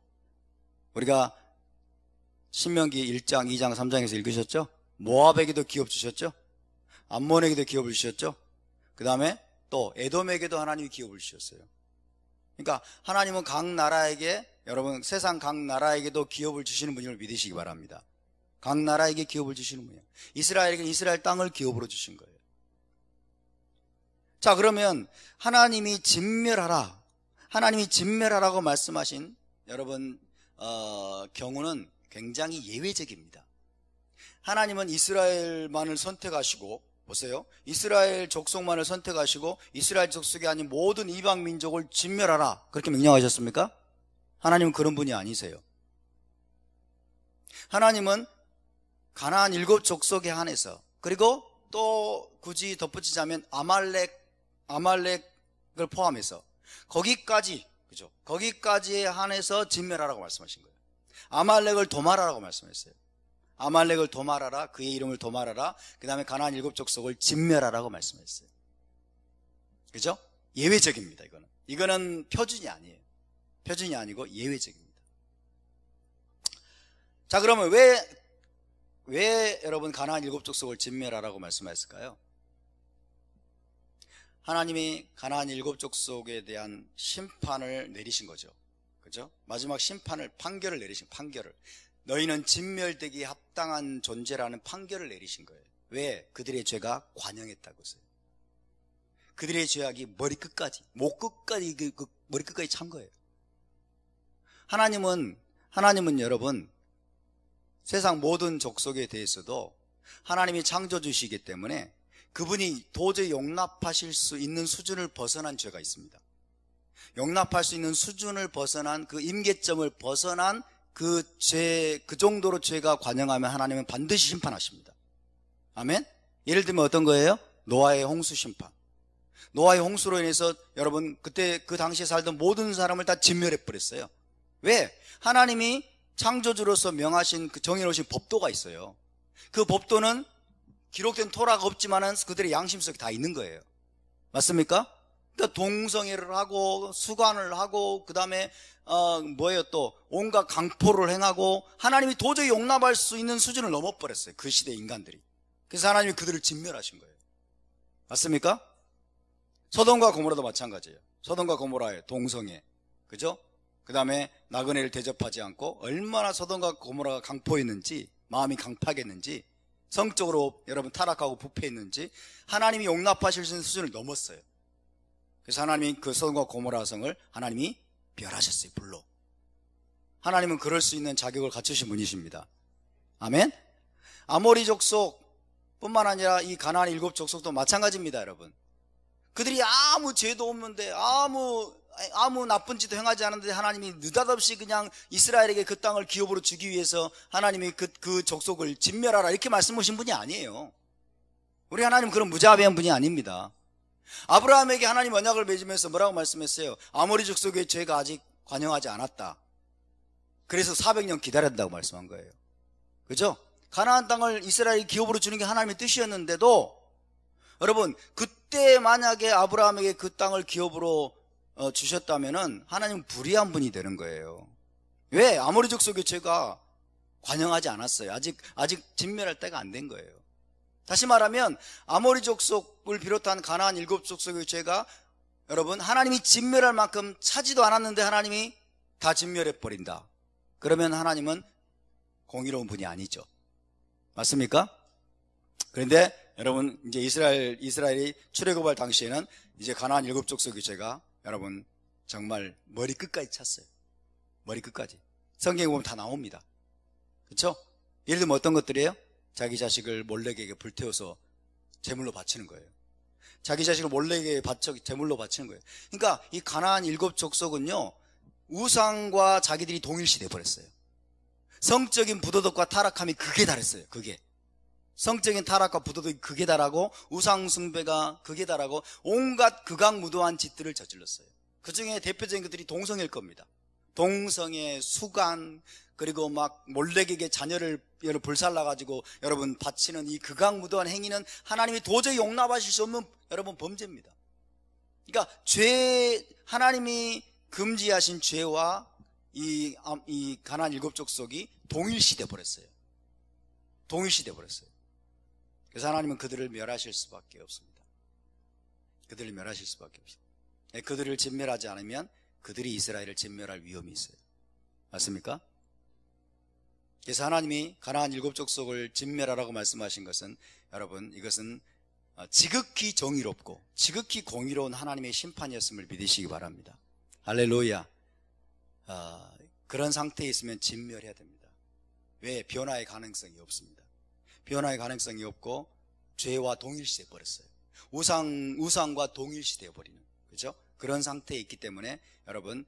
우리가 신명기 1장, 2장, 3장에서 읽으셨죠? 모압에게도 기업 주셨죠? 암몬에게도 기업을 주셨죠? 그 다음에 또 에돔에게도 하나님이 기업을 주셨어요. 그러니까 하나님은 각 나라에게, 여러분 세상 각 나라에게도 기업을 주시는 분임을 믿으시기 바랍니다. 각 나라에게 기업을 주시는 분이에요. 이스라엘에게는 이스라엘 땅을 기업으로 주신 거예요. 자, 그러면 하나님이 진멸하라고 말씀하신 여러분 경우는 굉장히 예외적입니다. 하나님은 이스라엘만을 선택하시고, 보세요, 이스라엘 족속만을 선택하시고 이스라엘 족속이 아닌 모든 이방 민족을 진멸하라 그렇게 명령하셨습니까? 하나님은 그런 분이 아니세요. 하나님은 가나안 7족속에 한해서, 그리고 또 굳이 덧붙이자면 아말렉을 포함해서 거기까지, 그죠? 거기까지에 한해서 진멸하라고 말씀하신 거예요. 아말렉을 도말하라고 말씀했어요. 아말렉을 도말하라, 그의 이름을 도말하라, 그 다음에 가나안 7족속을 진멸하라고 말씀했어요. 그죠? 예외적입니다. 이거는 표준이 아니에요. 표준이 아니고 예외적입니다. 자, 그러면 왜 여러분 가나안 7족속을 진멸하라고 말씀하셨을까요? 하나님이 가나안 7족속에 대한 심판을 내리신 거죠. 그죠? 마지막 판결을 내리신, 판결을. 너희는 진멸되기에 합당한 존재라는 판결을 내리신 거예요. 왜? 그들의 죄가 관영했다고 했어요. 그들의 죄악이 머리끝까지, 목끝까지, 머리끝까지 찬 거예요. 하나님은 여러분, 세상 모든 족속에 대해서도 하나님이 창조주시기 때문에 그분이 도저히 용납하실 수 있는 수준을 벗어난 죄가 있습니다. 용납할 수 있는 수준을 벗어난, 그 임계점을 벗어난 그 정도로 죄가 관영하면 하나님은 반드시 심판하십니다. 아멘? 예를 들면 어떤 거예요? 노아의 홍수 심판. 노아의 홍수로 인해서 여러분, 그때 그 당시에 살던 모든 사람을 다 진멸해 버렸어요. 왜? 하나님이 창조주로서 명하신 그 정해놓으신 법도가 있어요. 그 법도는 기록된 토라가 없지만은 그들의 양심 속에 다 있는 거예요. 맞습니까? 그러니까 동성애를 하고 수관을 하고, 그 다음에 또 온갖 강포를 행하고, 하나님이 도저히 용납할 수 있는 수준을 넘어버렸어요. 그 시대 인간들이. 그래서 하나님이 그들을 진멸하신 거예요. 맞습니까? 소돔과 고모라도 마찬가지예요. 소돔과 고모라의 동성애, 그죠? 그 다음에 나그네를 대접하지 않고 얼마나 소돔과 고모라가 강포했는지, 마음이 강팍했는지, 성적으로 여러분 타락하고 부패했는지 하나님이 용납하실 수 있는 수준을 넘었어요. 그래서 하나님이 그 소돔과 고모라 성을 하나님이 멸하셨어요. 불로. 하나님은 그럴 수 있는 자격을 갖추신 분이십니다. 아멘. 아모리 족속 뿐만 아니라 이 가나안 7족속도 마찬가지입니다. 여러분, 그들이 아무 죄도 없는데, 아무 나쁜 짓도 행하지 않았는데 하나님이 느닷없이 그냥 이스라엘에게 그 땅을 기업으로 주기 위해서 하나님이 그 족속을 진멸하라 이렇게 말씀하신 분이 아니에요. 우리 하나님 그런 무자비한 분이 아닙니다. 아브라함에게 하나님 언약을 맺으면서 뭐라고 말씀했어요? 아모리 족속의 죄가 아직 관영하지 않았다. 그래서 400년 기다렸다고 말씀한 거예요. 그죠? 가나안 땅을 이스라엘이 기업으로 주는 게 하나님의 뜻이었는데도, 여러분, 그때 만약에 아브라함에게 그 땅을 기업으로 주셨다면은 하나님은 불의한 분이 되는 거예요. 왜? 아모리 족속의 죄가 관영하지 않았어요. 아직 진멸할 때가 안 된 거예요. 다시 말하면 아모리 족속을 비롯한 가나안 7족속의 죄가, 여러분, 하나님이 진멸할 만큼 차지도 않았는데 하나님이 다 진멸해 버린다. 그러면 하나님은 공의로운 분이 아니죠. 맞습니까? 그런데 여러분, 이제 이스라엘이 출애굽할 당시에는 이제 가나안 7족속의 죄가 여러분 정말 머리끝까지 찼어요. 머리끝까지. 성경에 보면 다 나옵니다. 그렇죠? 예를 들면 어떤 것들이에요? 자기 자식을 몰렉에게 불태워서 제물로 바치는 거예요. 자기 자식을 몰렉에게 제물로 바치는 거예요. 그러니까 이 가나안 7족속은요, 우상과 자기들이 동일시 돼버렸어요. 성적인 부도덕과 타락함이 극에 달했어요. 극에. 성적인 타락과 부도덕이 극에 달하고, 우상 숭배가 극에 달하고, 온갖 극악무도한 짓들을 저질렀어요. 그 중에 대표적인 것들이 동성애일 겁니다. 동성애, 수간, 그리고 막 몰렉에게 자녀를 불살라가지고 여러분 바치는 이 극악무도한 행위는 하나님이 도저히 용납하실 수 없는 여러분 범죄입니다. 그러니까 하나님이 금지하신 죄와 이 가나안 7족속이 동일시돼 버렸어요. 동일시돼 버렸어요. 그래서 하나님은 그들을 멸하실 수밖에 없습니다. 그들을 멸하실 수밖에 없습니다. 그들을 진멸하지 않으면 그들이 이스라엘을 진멸할 위험이 있어요. 맞습니까? 그래서 하나님이 가나안 7족속을 진멸하라고 말씀하신 것은, 여러분, 이것은 지극히 정의롭고 지극히 공의로운 하나님의 심판이었음을 믿으시기 바랍니다. 할렐루야. 그런 상태에 있으면 진멸해야 됩니다. 왜? 변화의 가능성이 없습니다. 변화의 가능성이 없고 죄와 동일시돼 버렸어요. 우상과 동일시되어 버리는, 그죠? 그런 상태에 있기 때문에 여러분,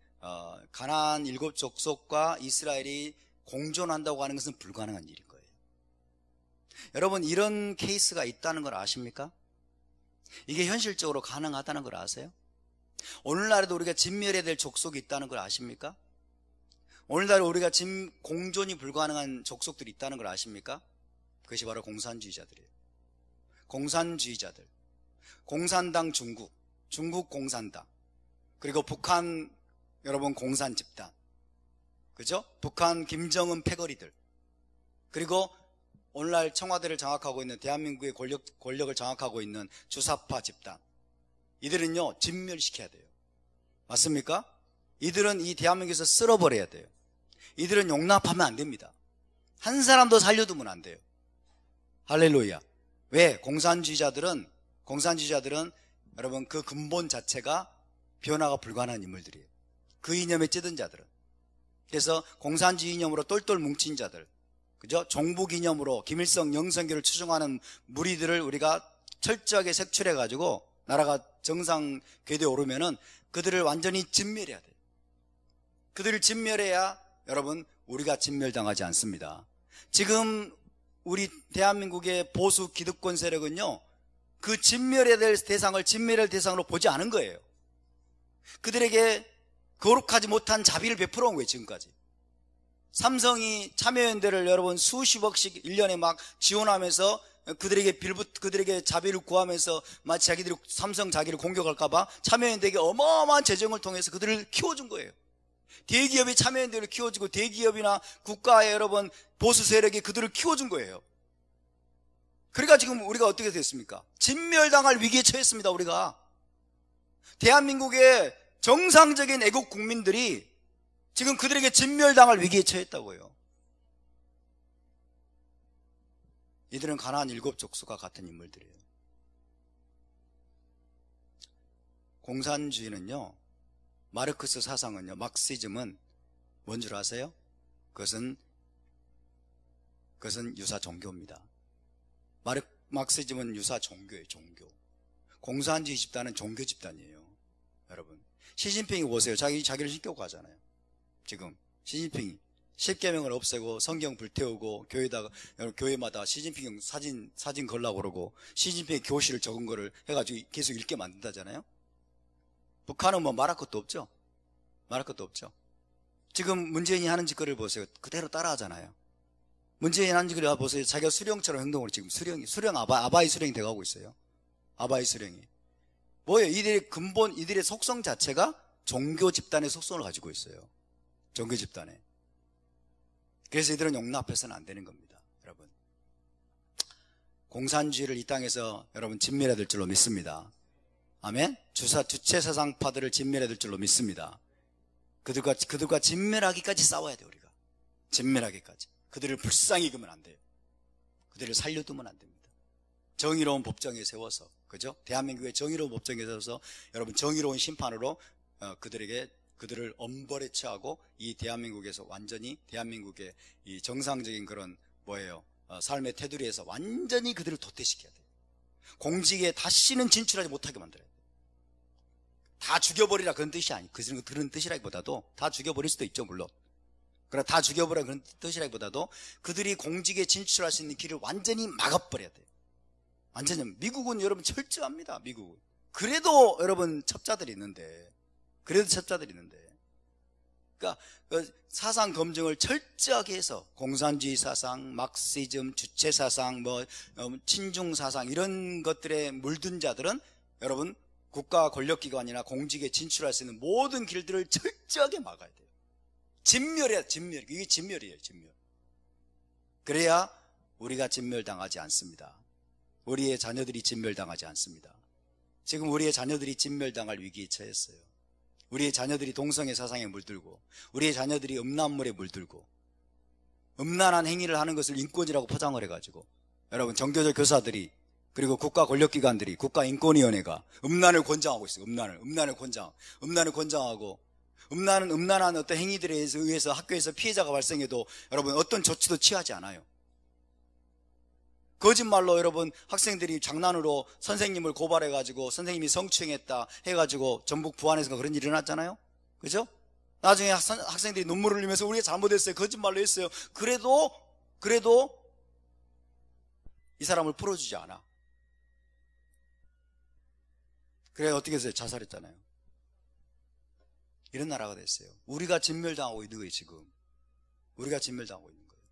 가나안 7 족속과 이스라엘이 공존한다고 하는 것은 불가능한 일인 거예요. 여러분, 이런 케이스가 있다는 걸 아십니까? 이게 현실적으로 가능하다는 걸 아세요? 오늘날에도 우리가 진멸해야 될 족속이 있다는 걸 아십니까? 오늘날 우리가 공존이 불가능한 족속들이 있다는 걸 아십니까? 그것이 바로 공산주의자들이에요. 공산주의자들. 공산당 중국 공산당, 그리고 북한 여러분 공산 집단, 그죠? 북한 김정은 패거리들, 그리고 오늘날 청와대를 장악하고 있는 대한민국의 권력을 장악하고 있는 주사파 집단, 이들은요 진멸시켜야 돼요. 맞습니까? 이들은 이 대한민국에서 쓸어버려야 돼요. 이들은 용납하면 안 됩니다. 한 사람도 살려두면 안 돼요. 할렐루야. 왜? 공산주의자들은 여러분 그 근본 자체가 변화가 불가능한 인물들이에요. 그 이념에 찌든 자들은. 그래서 공산주의 이념으로 똘똘 뭉친 자들, 그죠? 종북 이념으로 김일성, 영선교를 추종하는 무리들을 우리가 철저하게 색출해 가지고 나라가 정상 궤도에 오르면은 그들을 완전히 진멸해야 돼요. 그들을 진멸해야 여러분 우리가 진멸당하지 않습니다. 지금 우리 대한민국의 보수 기득권 세력은요 그 진멸해야 될 대상을 진멸할 대상으로 보지 않은 거예요. 그들에게 거룩하지 못한 자비를 베풀어 온 거예요. 지금까지 삼성이 참여연대를 여러분 수십억씩 1년에 막 지원하면서 그들에게 자비를 구하면서 마치 자기들이 삼성 자기를 공격할까봐 참여연대에게 어마어마한 재정을 통해서 그들을 키워준 거예요. 대기업이 참여연대를 키워주고 대기업이나 국가의 여러분 보수 세력이 그들을 키워준 거예요. 그러니까 지금 우리가 어떻게 됐습니까? 진멸당할 위기에 처했습니다. 우리가 대한민국의 정상적인 애국 국민들이 지금 그들에게 진멸당할 위기에 처했다고요. 이들은 가나안 7 족속과 같은 인물들이에요. 공산주의는요, 마르크스 사상은요, 막시즘은 뭔 줄 아세요? 그것은 유사 종교입니다. 막시즘은 유사 종교예요. 종교. 공산주의 집단은 종교 집단이에요. 여러분, 시진핑이 보세요. 자기를 신격고 하잖아요. 지금 시진핑이 10계명을 없애고 성경 불태우고 교회마다 시진핑 사진 걸라고 그러고 시진핑의 교실을 적은 거를 해가지고 계속 읽게 만든다잖아요. 북한은 뭐 말할 것도 없죠. 말할 것도 없죠. 지금 문재인이 하는 짓거리를 보세요. 그대로 따라하잖아요. 문재인이 하는 짓거리를 보세요. 자기가 수령처럼 행동을 지금 아바이 수령이 돼가고 있어요. 아바이 수령이. 뭐예요? 이들의 속성 자체가 종교 집단의 속성을 가지고 있어요. 종교 집단에. 그래서 이들은 용납해서는 안 되는 겁니다. 여러분, 공산주의를 이 땅에서 여러분 진멸해야 될 줄로 믿습니다. 아멘. 주체사상파들을 진멸해야 될 줄로 믿습니다. 그들과 진멸하기까지 싸워야 돼요. 우리가 진멸하기까지. 그들을 불쌍히 여기면 안 돼요. 그들을 살려두면 안 됩니다. 정의로운 법정에 세워서, 그죠? 대한민국의 정의로운 법정에 세워서 여러분 정의로운 심판으로 그들을 엄벌에 처하고 이 대한민국에서 완전히 대한민국의 이 정상적인 그런 삶의 테두리에서 완전히 그들을 도태시켜야 돼요. 공직에 다시는 진출하지 못하게 만들어야 돼요. 다 죽여버리라 그런 뜻이 아니에요. 그런 뜻이라기보다도 다 죽여버릴 수도 있죠, 물론. 그러나 다 죽여버리라 그런 뜻이라기보다도 그들이 공직에 진출할 수 있는 길을 완전히 막아버려야 돼요. 완전히. 미국은 여러분 철저합니다. 미국은. 그래도 여러분 첩자들이 있는데. 그러니까 사상 검증을 철저하게 해서 공산주의 사상, 막시즘, 주체 사상, 친중 사상 이런 것들에 물든 자들은 여러분 국가 권력기관이나 공직에 진출할 수 있는 모든 길들을 철저하게 막아야 돼요. 진멸. 이게 진멸이에요, 진멸. 그래야 우리가 진멸당하지 않습니다. 우리의 자녀들이 진멸당하지 않습니다. 지금 우리의 자녀들이 진멸당할 위기에 처했어요. 우리의 자녀들이 동성애 사상에 물들고, 우리의 자녀들이 음란물에 물들고, 음란한 행위를 하는 것을 인권이라고 포장을 해가지고, 여러분 정교조 교사들이, 그리고 국가 권력기관들이, 국가인권위원회가 음란을 권장하고 있어요. 음란을 권장하고, 음란한 어떤 행위들에 의해서 학교에서 피해자가 발생해도 여러분 어떤 조치도 취하지 않아요. 거짓말로 여러분 학생들이 장난으로 선생님을 고발해가지고 선생님이 성추행했다 해가지고 전북 부안에서 그런 일이 일어났잖아요. 그죠? 나중에 학생들이 눈물을 흘리면서 우리가 잘못했어요, 거짓말로 했어요. 그래도 이 사람을 풀어주지 않아. 그래 어떻게 했어요? 자살했잖아요. 이런 나라가 됐어요. 우리가 진멸당하고 있는 거예요. 지금 우리가 진멸당하고 있는 거예요.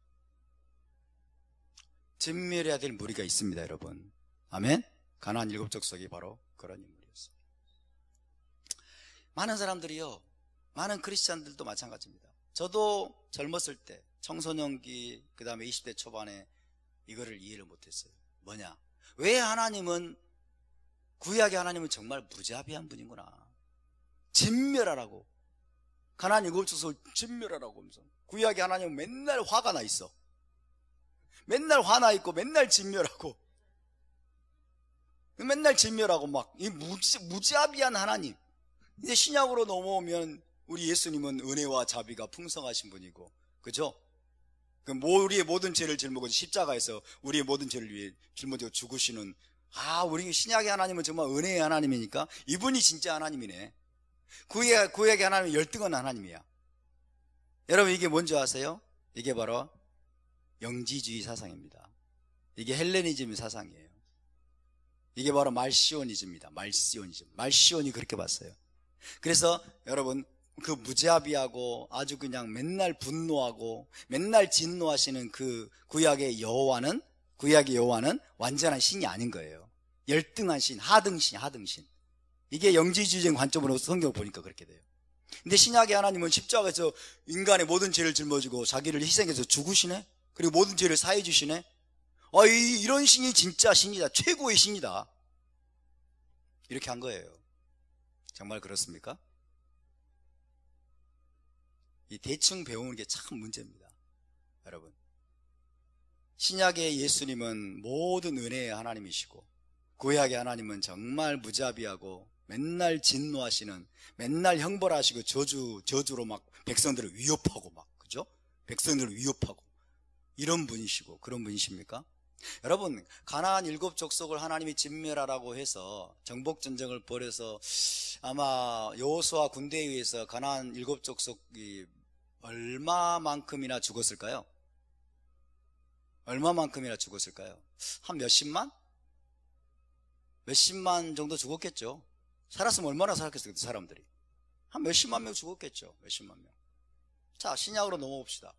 진멸해야 될 무리가 있습니다, 여러분. 아멘. 가나안 7 족속이 바로 그런 인물이었어요. 많은 사람들이요, 많은 크리스찬들도 마찬가지입니다. 저도 젊었을 때 청소년기 그 다음에 20대 초반에 이거를 이해를 못했어요. 뭐냐, 왜 하나님은, 구약의 하나님은 정말 무자비한 분이구나, 진멸하라고, 가나안 7 족속을 진멸하라고 하면서 구약의 하나님은 맨날 화가 나 있어. 맨날 화나 있고 맨날 진멸하고 막 이 무자비한 하나님. 이제 신약으로 넘어오면 우리 예수님은 은혜와 자비가 풍성하신 분이고, 그죠? 우리의 모든 죄를 짊어지고 십자가에서 우리의 모든 죄를 위해 짊어지고 죽으시는, 우리 신약의 하나님은 정말 은혜의 하나님이니까 이분이 진짜 하나님이네. 구약의 하나님은 열등한 하나님이야. 여러분, 이게 뭔지 아세요? 이게 바로 영지주의 사상입니다. 이게 헬레니즘 사상이에요. 이게 바로 말시오니즘입니다. 말시온이 그렇게 봤어요. 그래서 여러분, 그 무자비하고 아주 그냥 맨날 분노하고 맨날 진노하시는 그 구약의 여호와는 완전한 신이 아닌 거예요. 열등한 신, 하등신. 이게 영지주의적인 관점으로 성경을 보니까 그렇게 돼요. 근데 신약의 하나님은 십자가에서 인간의 모든 죄를 짊어지고 자기를 희생해서 죽으시네? 그리고 모든 죄를 사해 주시네? 이런 신이 진짜 신이다, 최고의 신이다, 이렇게 한 거예요. 정말 그렇습니까? 이 대충 배우는 게 참 문제입니다, 여러분. 신약의 예수님은 모든 은혜의 하나님이시고, 구약의 하나님은 정말 무자비하고 맨날 진노하시는, 맨날 형벌하시고 저주로 막 백성들을 위협하고 막, 그죠? 백성들을 위협하고 이런 분이시고, 그런 분이십니까? 여러분, 가나안 7 족속을 하나님이 진멸하라고 해서 정복전쟁을 벌여서 아마 여호수아 군대에 의해서 가나안 7 족속이 얼마만큼이나 죽었을까요? 한 몇십만 정도 죽었겠죠. 살았으면 얼마나 살았겠어요, 그 사람들이. 한 몇십만 명 죽었겠죠. 몇십만 명. 자, 신약으로 넘어옵시다.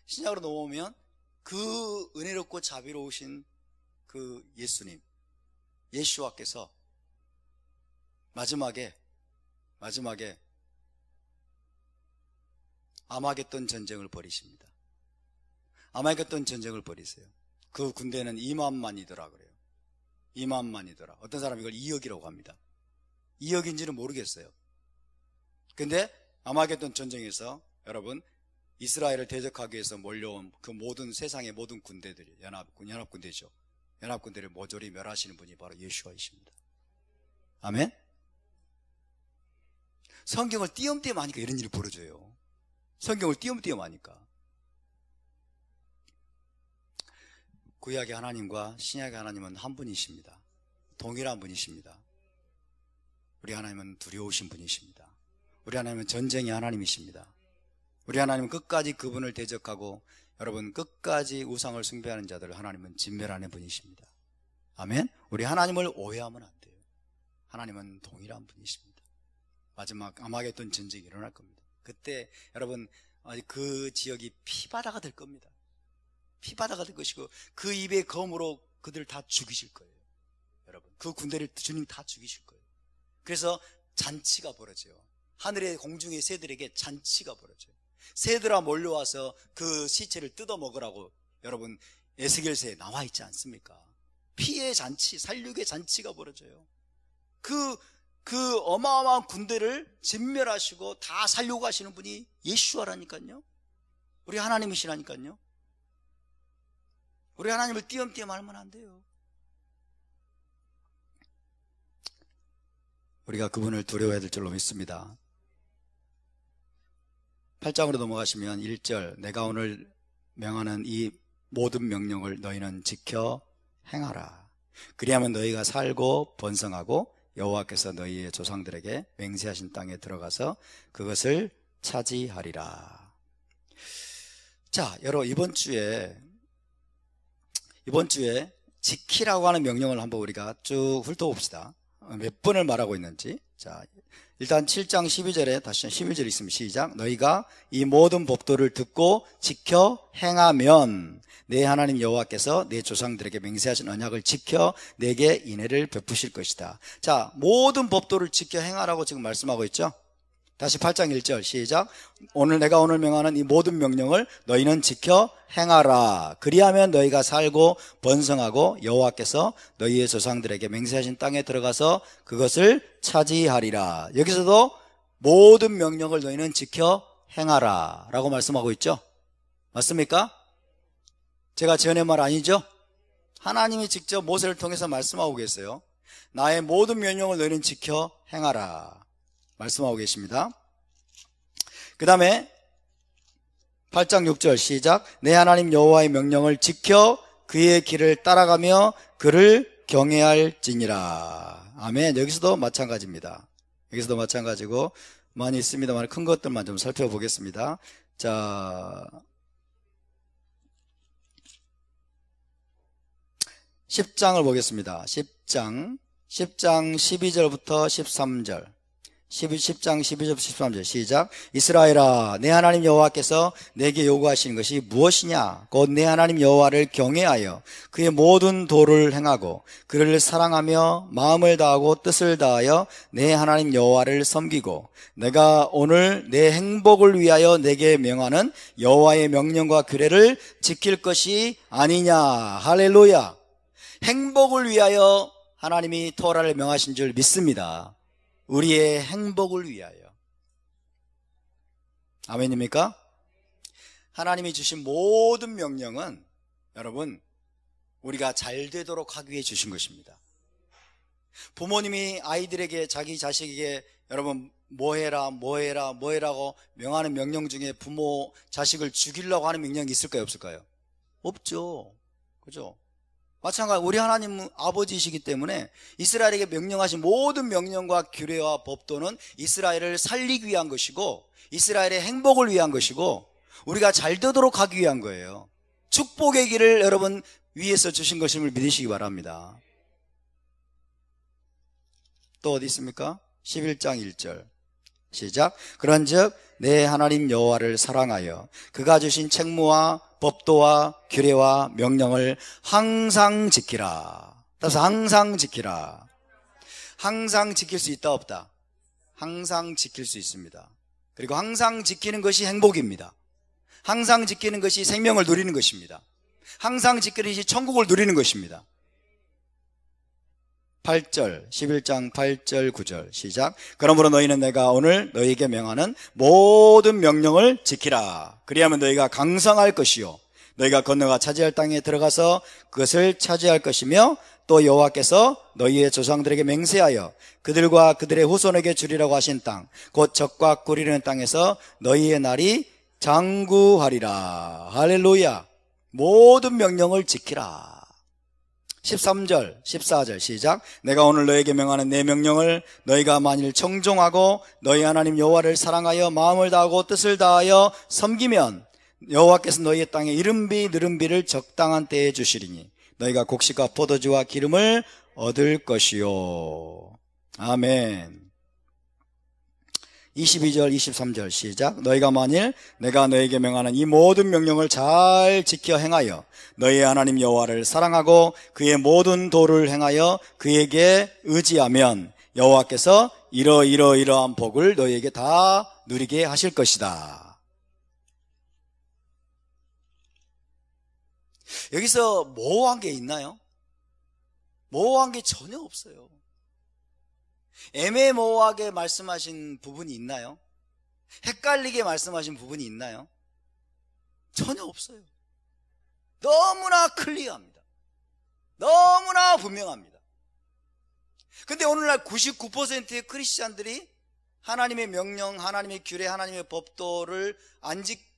신약으로 넘어오면 그 은혜롭고 자비로우신 그 예수님, 예수와께서 마지막에 아마겟돈 전쟁을 벌이십니다. 아마겟돈 전쟁을 벌이세요. 그 군대는 2만만이더라 그래요. 2만만이더라. 어떤 사람은 이걸 2억이라고 합니다. 2억인지는 모르겠어요. 근데 아마겟돈 전쟁에서 여러분, 이스라엘을 대적하기 위해서 몰려온 그 모든 세상의 모든 군대들이, 연합군대죠. 연합군대를 모조리 멸하시는 분이 바로 예수와이십니다. 아멘? 성경을 띄엄띄엄 하니까 이런 일이 벌어져요. 성경을 띄엄띄엄 하니까. 구약의 하나님과 신약의 하나님은 한 분이십니다. 동일한 분이십니다. 우리 하나님은 두려우신 분이십니다. 우리 하나님은 전쟁의 하나님이십니다. 우리 하나님은 끝까지 그분을 대적하고, 여러분, 끝까지 우상을 숭배하는 자들을 하나님은 진멸하는 분이십니다. 아멘? 우리 하나님을 오해하면 안 돼요. 하나님은 동일한 분이십니다. 마지막 아마겟돈 전쟁이 일어날 겁니다. 그때 여러분, 그 지역이 피바다가 될 겁니다. 피바다가 될 것이고, 그 입의 검으로 그들을 다 죽이실 거예요. 여러분, 그 군대를 주님 다 죽이실 거예요. 그래서 잔치가 벌어져요. 하늘의 공중의 새들에게 잔치가 벌어져요. 새들아 몰려와서 그 시체를 뜯어 먹으라고 여러분 에스겔서에 나와 있지 않습니까? 피의 잔치, 살육의 잔치가 벌어져요. 그 어마어마한 군대를 진멸하시고 다 살려고 하시는 분이 예수와라니까요. 우리 하나님이시라니까요. 우리 하나님을 띄엄띄엄 알면 안 돼요. 우리가 그분을 두려워해야 될 줄로 믿습니다. 8장으로 넘어가시면 1절, 내가 오늘 명하는 이 모든 명령을 너희는 지켜 행하라. 그리하면 너희가 살고 번성하고 여호와께서 너희의 조상들에게 맹세하신 땅에 들어가서 그것을 차지하리라. 자, 여러분 이번 주에 지키라고 하는 명령을 한번 우리가 쭉 훑어봅시다. 몇 번을 말하고 있는지. 자, 일단 7장 12절에 다시 11절 있으면 시작. 너희가 이 모든 법도를 듣고 지켜 행하면 내 하나님 여호와께서 내 조상들에게 맹세하신 언약을 지켜 내게 인애를 베푸실 것이다. 자, 모든 법도를 지켜 행하라고 지금 말씀하고 있죠. 다시 8장 1절 시작. 내가 오늘 명하는 이 모든 명령을 너희는 지켜 행하라. 그리하면 너희가 살고 번성하고 여호와께서 너희의 조상들에게 맹세하신 땅에 들어가서 그것을 차지하리라. 여기서도 모든 명령을 너희는 지켜 행하라 라고 말씀하고 있죠. 맞습니까? 제가 지어낸 말 아니죠? 하나님이 직접 모세를 통해서 말씀하고 계세요. 나의 모든 명령을 너희는 지켜 행하라 말씀하고 계십니다. 그 다음에 8장 6절 시작. 내 하나님 여호와의 명령을 지켜 그의 길을 따라가며 그를 경외할지니라. 아멘. 여기서도 마찬가지입니다. 여기서도 마찬가지고 많이 있습니다만 큰 것들만 좀 살펴보겠습니다. 자, 10장을 보겠습니다. 10장 12절부터 13절 10장 12절부터 13절 시작. 이스라엘아, 내 하나님 여호와께서 내게 요구하시는 것이 무엇이냐? 곧 내 하나님 여호와를 경외하여 그의 모든 도를 행하고 그를 사랑하며 마음을 다하고 뜻을 다하여 내 하나님 여호와를 섬기고 내가 오늘 내 행복을 위하여 내게 명하는 여호와의 명령과 규례를 지킬 것이 아니냐. 할렐루야. 행복을 위하여 하나님이 토라를 명하신 줄 믿습니다. 우리의 행복을 위하여. 아멘입니까? 하나님이 주신 모든 명령은 여러분 우리가 잘 되도록 하기 위해 주신 것입니다. 부모님이 아이들에게 자기 자식에게 여러분 뭐해라고 명하는 명령 중에 부모 자식을 죽이려고 하는 명령이 있을까요 없을까요? 없죠. 그죠? 마찬가지로 우리 하나님은 아버지이시기 때문에 이스라엘에게 명령하신 모든 명령과 규례와 법도는 이스라엘을 살리기 위한 것이고 이스라엘의 행복을 위한 것이고 우리가 잘 되도록 하기 위한 거예요. 축복의 길을 여러분 위에서 주신 것임을 믿으시기 바랍니다. 또 어디 있습니까? 11장 1절 시작. 그런즉 내 하나님 여호와를 사랑하여 그가 주신 책무와 법도와 규례와 명령을 항상 지키라. 따라서 항상 지키라. 항상 지킬 수 있다 없다? 항상 지킬 수 있습니다. 그리고 항상 지키는 것이 행복입니다. 항상 지키는 것이 생명을 누리는 것입니다. 항상 지키는 것이 천국을 누리는 것입니다. 8절 11장 8절 9절 시작. 그러므로 너희는 내가 오늘 너희에게 명하는 모든 명령을 지키라. 그리하면 너희가 강성할 것이요 너희가 건너가 차지할 땅에 들어가서 그것을 차지할 것이며 또 여호와께서 너희의 조상들에게 맹세하여 그들과 그들의 후손에게 주리라고 하신 땅 곧 젖과 꿀 흐르는 땅에서 너희의 날이 장구하리라. 할렐루야. 모든 명령을 지키라. 13절 14절 시작. 내가 오늘 너에게 명하는 내 명령을 너희가 만일 청종하고 너희 하나님 여호와를 사랑하여 마음을 다하고 뜻을 다하여 섬기면 여호와께서 너희의 땅에 이른비 느른비를 적당한 때에 주시리니 너희가 곡식과 포도주와 기름을 얻을 것이요. 아멘. 22절 23절 시작. 너희가 만일 내가 너에게 명하는 이 모든 명령을 잘 지켜 행하여 너희의 하나님 여호와를 사랑하고 그의 모든 도를 행하여 그에게 의지하면 여호와께서 이러이러이러한 복을 너희에게 다 누리게 하실 것이다. 여기서 모호한 게 있나요? 모호한 게 전혀 없어요. 애매모호하게 말씀하신 부분이 있나요? 헷갈리게 말씀하신 부분이 있나요? 전혀 없어요. 너무나 클리어합니다. 너무나 분명합니다. 근데 오늘날 99%의 크리스찬들이 하나님의 명령, 하나님의 규례, 하나님의 법도를 안 지키고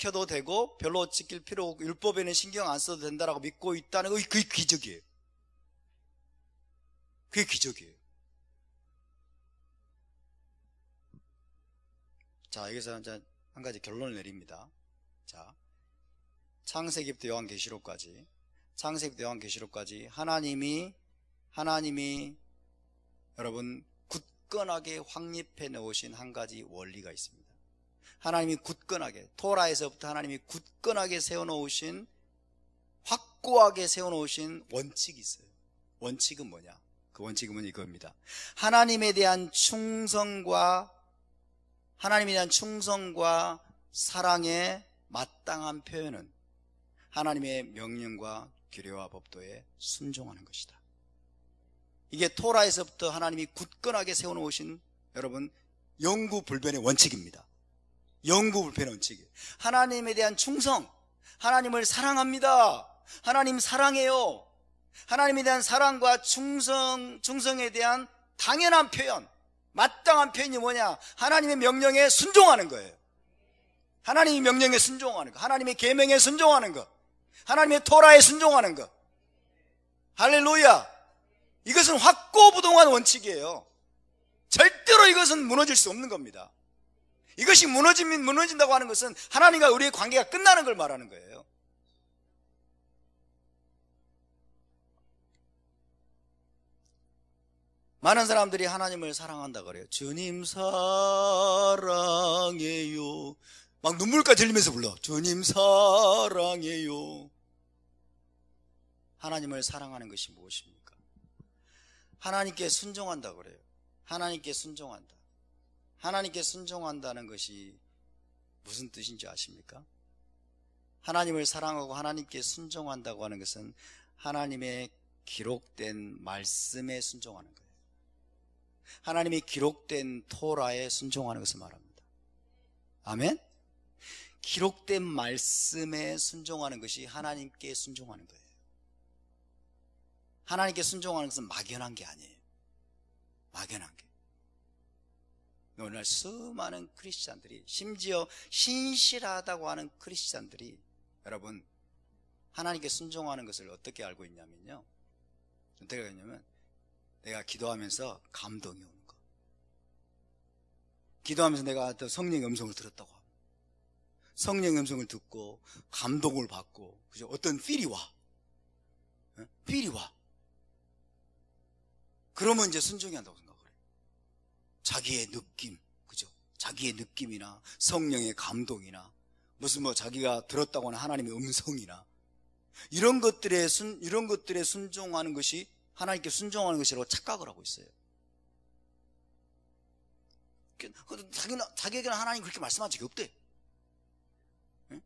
지켜도 되고 별로 지킬 필요 없고 율법에는 신경 안 써도 된다라고 믿고 있다는 거, 그게 기적이에요. 그게 기적이에요. 자, 여기서 이제 한 가지 결론을 내립니다. 자, 창세기부터 요한계시록까지, 창세기부터 요한계시록까지 하나님이 여러분 굳건하게 확립해 놓으신 한 가지 원리가 있습니다. 하나님이 굳건하게, 토라에서부터 하나님이 굳건하게 세워놓으신, 확고하게 세워놓으신 원칙이 있어요. 원칙은 뭐냐? 그 원칙은 이겁니다. 하나님에 대한 충성과 사랑의 마땅한 표현은 하나님의 명령과 규례와 법도에 순종하는 것이다. 이게 토라에서부터 하나님이 굳건하게 세워놓으신 여러분 영구불변의 원칙입니다. 영구불변의 원칙이에요. 하나님에 대한 충성, 하나님을 사랑합니다. 하나님 사랑해요. 하나님에 대한 사랑과 충성에 대한 당연한 표현, 마땅한 표현이 뭐냐? 하나님의 명령에 순종하는 거예요. 하나님의 명령에 순종하는 거, 하나님의 계명에 순종하는 거, 하나님의 토라에 순종하는 거. 할렐루야. 이것은 확고부동한 원칙이에요. 절대로 이것은 무너질 수 없는 겁니다. 이것이 무너진다고 하는 것은 하나님과 우리의 관계가 끝나는 걸 말하는 거예요. 많은 사람들이 하나님을 사랑한다 그래요. 주님 사랑해요. 막 눈물까지 흘리면서 불러. 주님 사랑해요. 하나님을 사랑하는 것이 무엇입니까? 하나님께 순종한다 그래요. 하나님께 순종한다. 하나님께 순종한다는 것이 무슨 뜻인지 아십니까? 하나님을 사랑하고 하나님께 순종한다고 하는 것은 하나님의 기록된 말씀에 순종하는 거예요. 하나님이 기록된 토라에 순종하는 것을 말합니다. 아멘? 기록된 말씀에 순종하는 것이 하나님께 순종하는 거예요. 하나님께 순종하는 것은 막연한 게 아니에요. 막연한 게. 오늘날 수많은 크리스찬들이, 심지어 신실하다고 하는 크리스찬들이 여러분 하나님께 순종하는 것을 어떻게 알고 있냐면요, 어떻게 알고 있냐면 내가 기도하면서 감동이 오는 거. 기도하면서 내가 또 성령의 음성을 들었다고 하고, 성령의 음성을 듣고 감동을 받고, 그죠? 어떤 필이 와. 필이 와. 그러면 이제 순종이 한다고 생각을 해요. 자기의 느낌, 그죠? 자기의 느낌이나 성령의 감동이나 무슨 자기가 들었다고 하는 하나님의 음성이나 이런 것들에 순종하는 것이 하나님께 순종하는 것이라고 착각을 하고 있어요. 자기에게는 하나님 그렇게 말씀한 적이 없대. 응?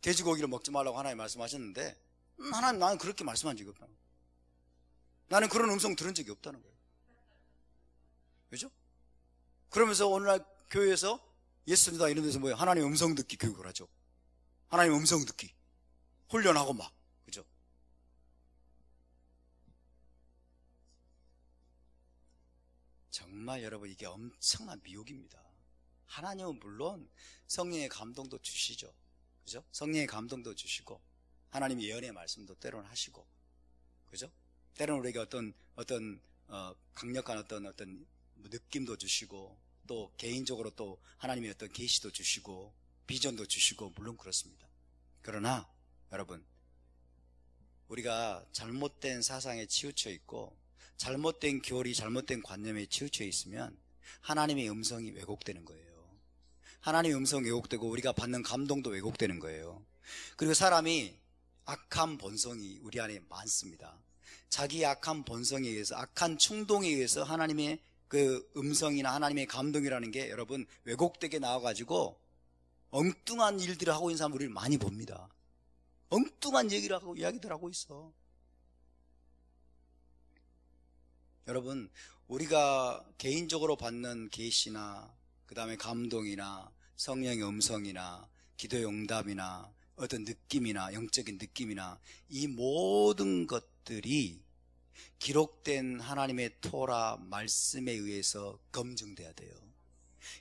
돼지고기를 먹지 말라고 하나님 말씀하셨는데 하나님 나는 그렇게 말씀한 적이 없다. 나는 그런 음성 들은 적이 없다는 거예요. 그죠? 그러면서 오늘날 교회에서 예수님이다 이런 데서 뭐예요? 하나님 음성 듣기 교육을 하죠. 하나님 음성 듣기 훈련하고 막, 그죠? 정말 여러분 이게 엄청난 미혹입니다. 하나님은 물론 성령의 감동도 주시죠. 그죠? 성령의 감동도 주시고 하나님의 예언의 말씀도 때로는 하시고, 그죠? 때로는 우리에게 어떤 강력한 어떤 느낌도 주시고, 또 개인적으로 또 하나님의 어떤 계시도 주시고 비전도 주시고, 물론 그렇습니다. 그러나 여러분 우리가 잘못된 사상에 치우쳐 있고 잘못된 교리, 잘못된 관념에 치우쳐 있으면 하나님의 음성이 왜곡되는 거예요. 하나님의 음성이 왜곡되고 우리가 받는 감동도 왜곡되는 거예요. 그리고 사람이 악한 본성이 우리 안에 많습니다. 자기 악한 본성에 의해서, 악한 충동에 의해서 하나님의 그 음성이나 하나님의 감동이라는 게 여러분 왜곡되게 나와가지고 엉뚱한 일들을 하고 있는 사람 우리를 많이 봅니다. 엉뚱한 이야기들 하고 있어. 여러분 우리가 개인적으로 받는 계시나 그 다음에 감동이나 성령의 음성이나 기도의 응답이나 어떤 느낌이나 영적인 느낌이나 이 모든 것들이 기록된 하나님의 토라 말씀에 의해서 검증돼야 돼요.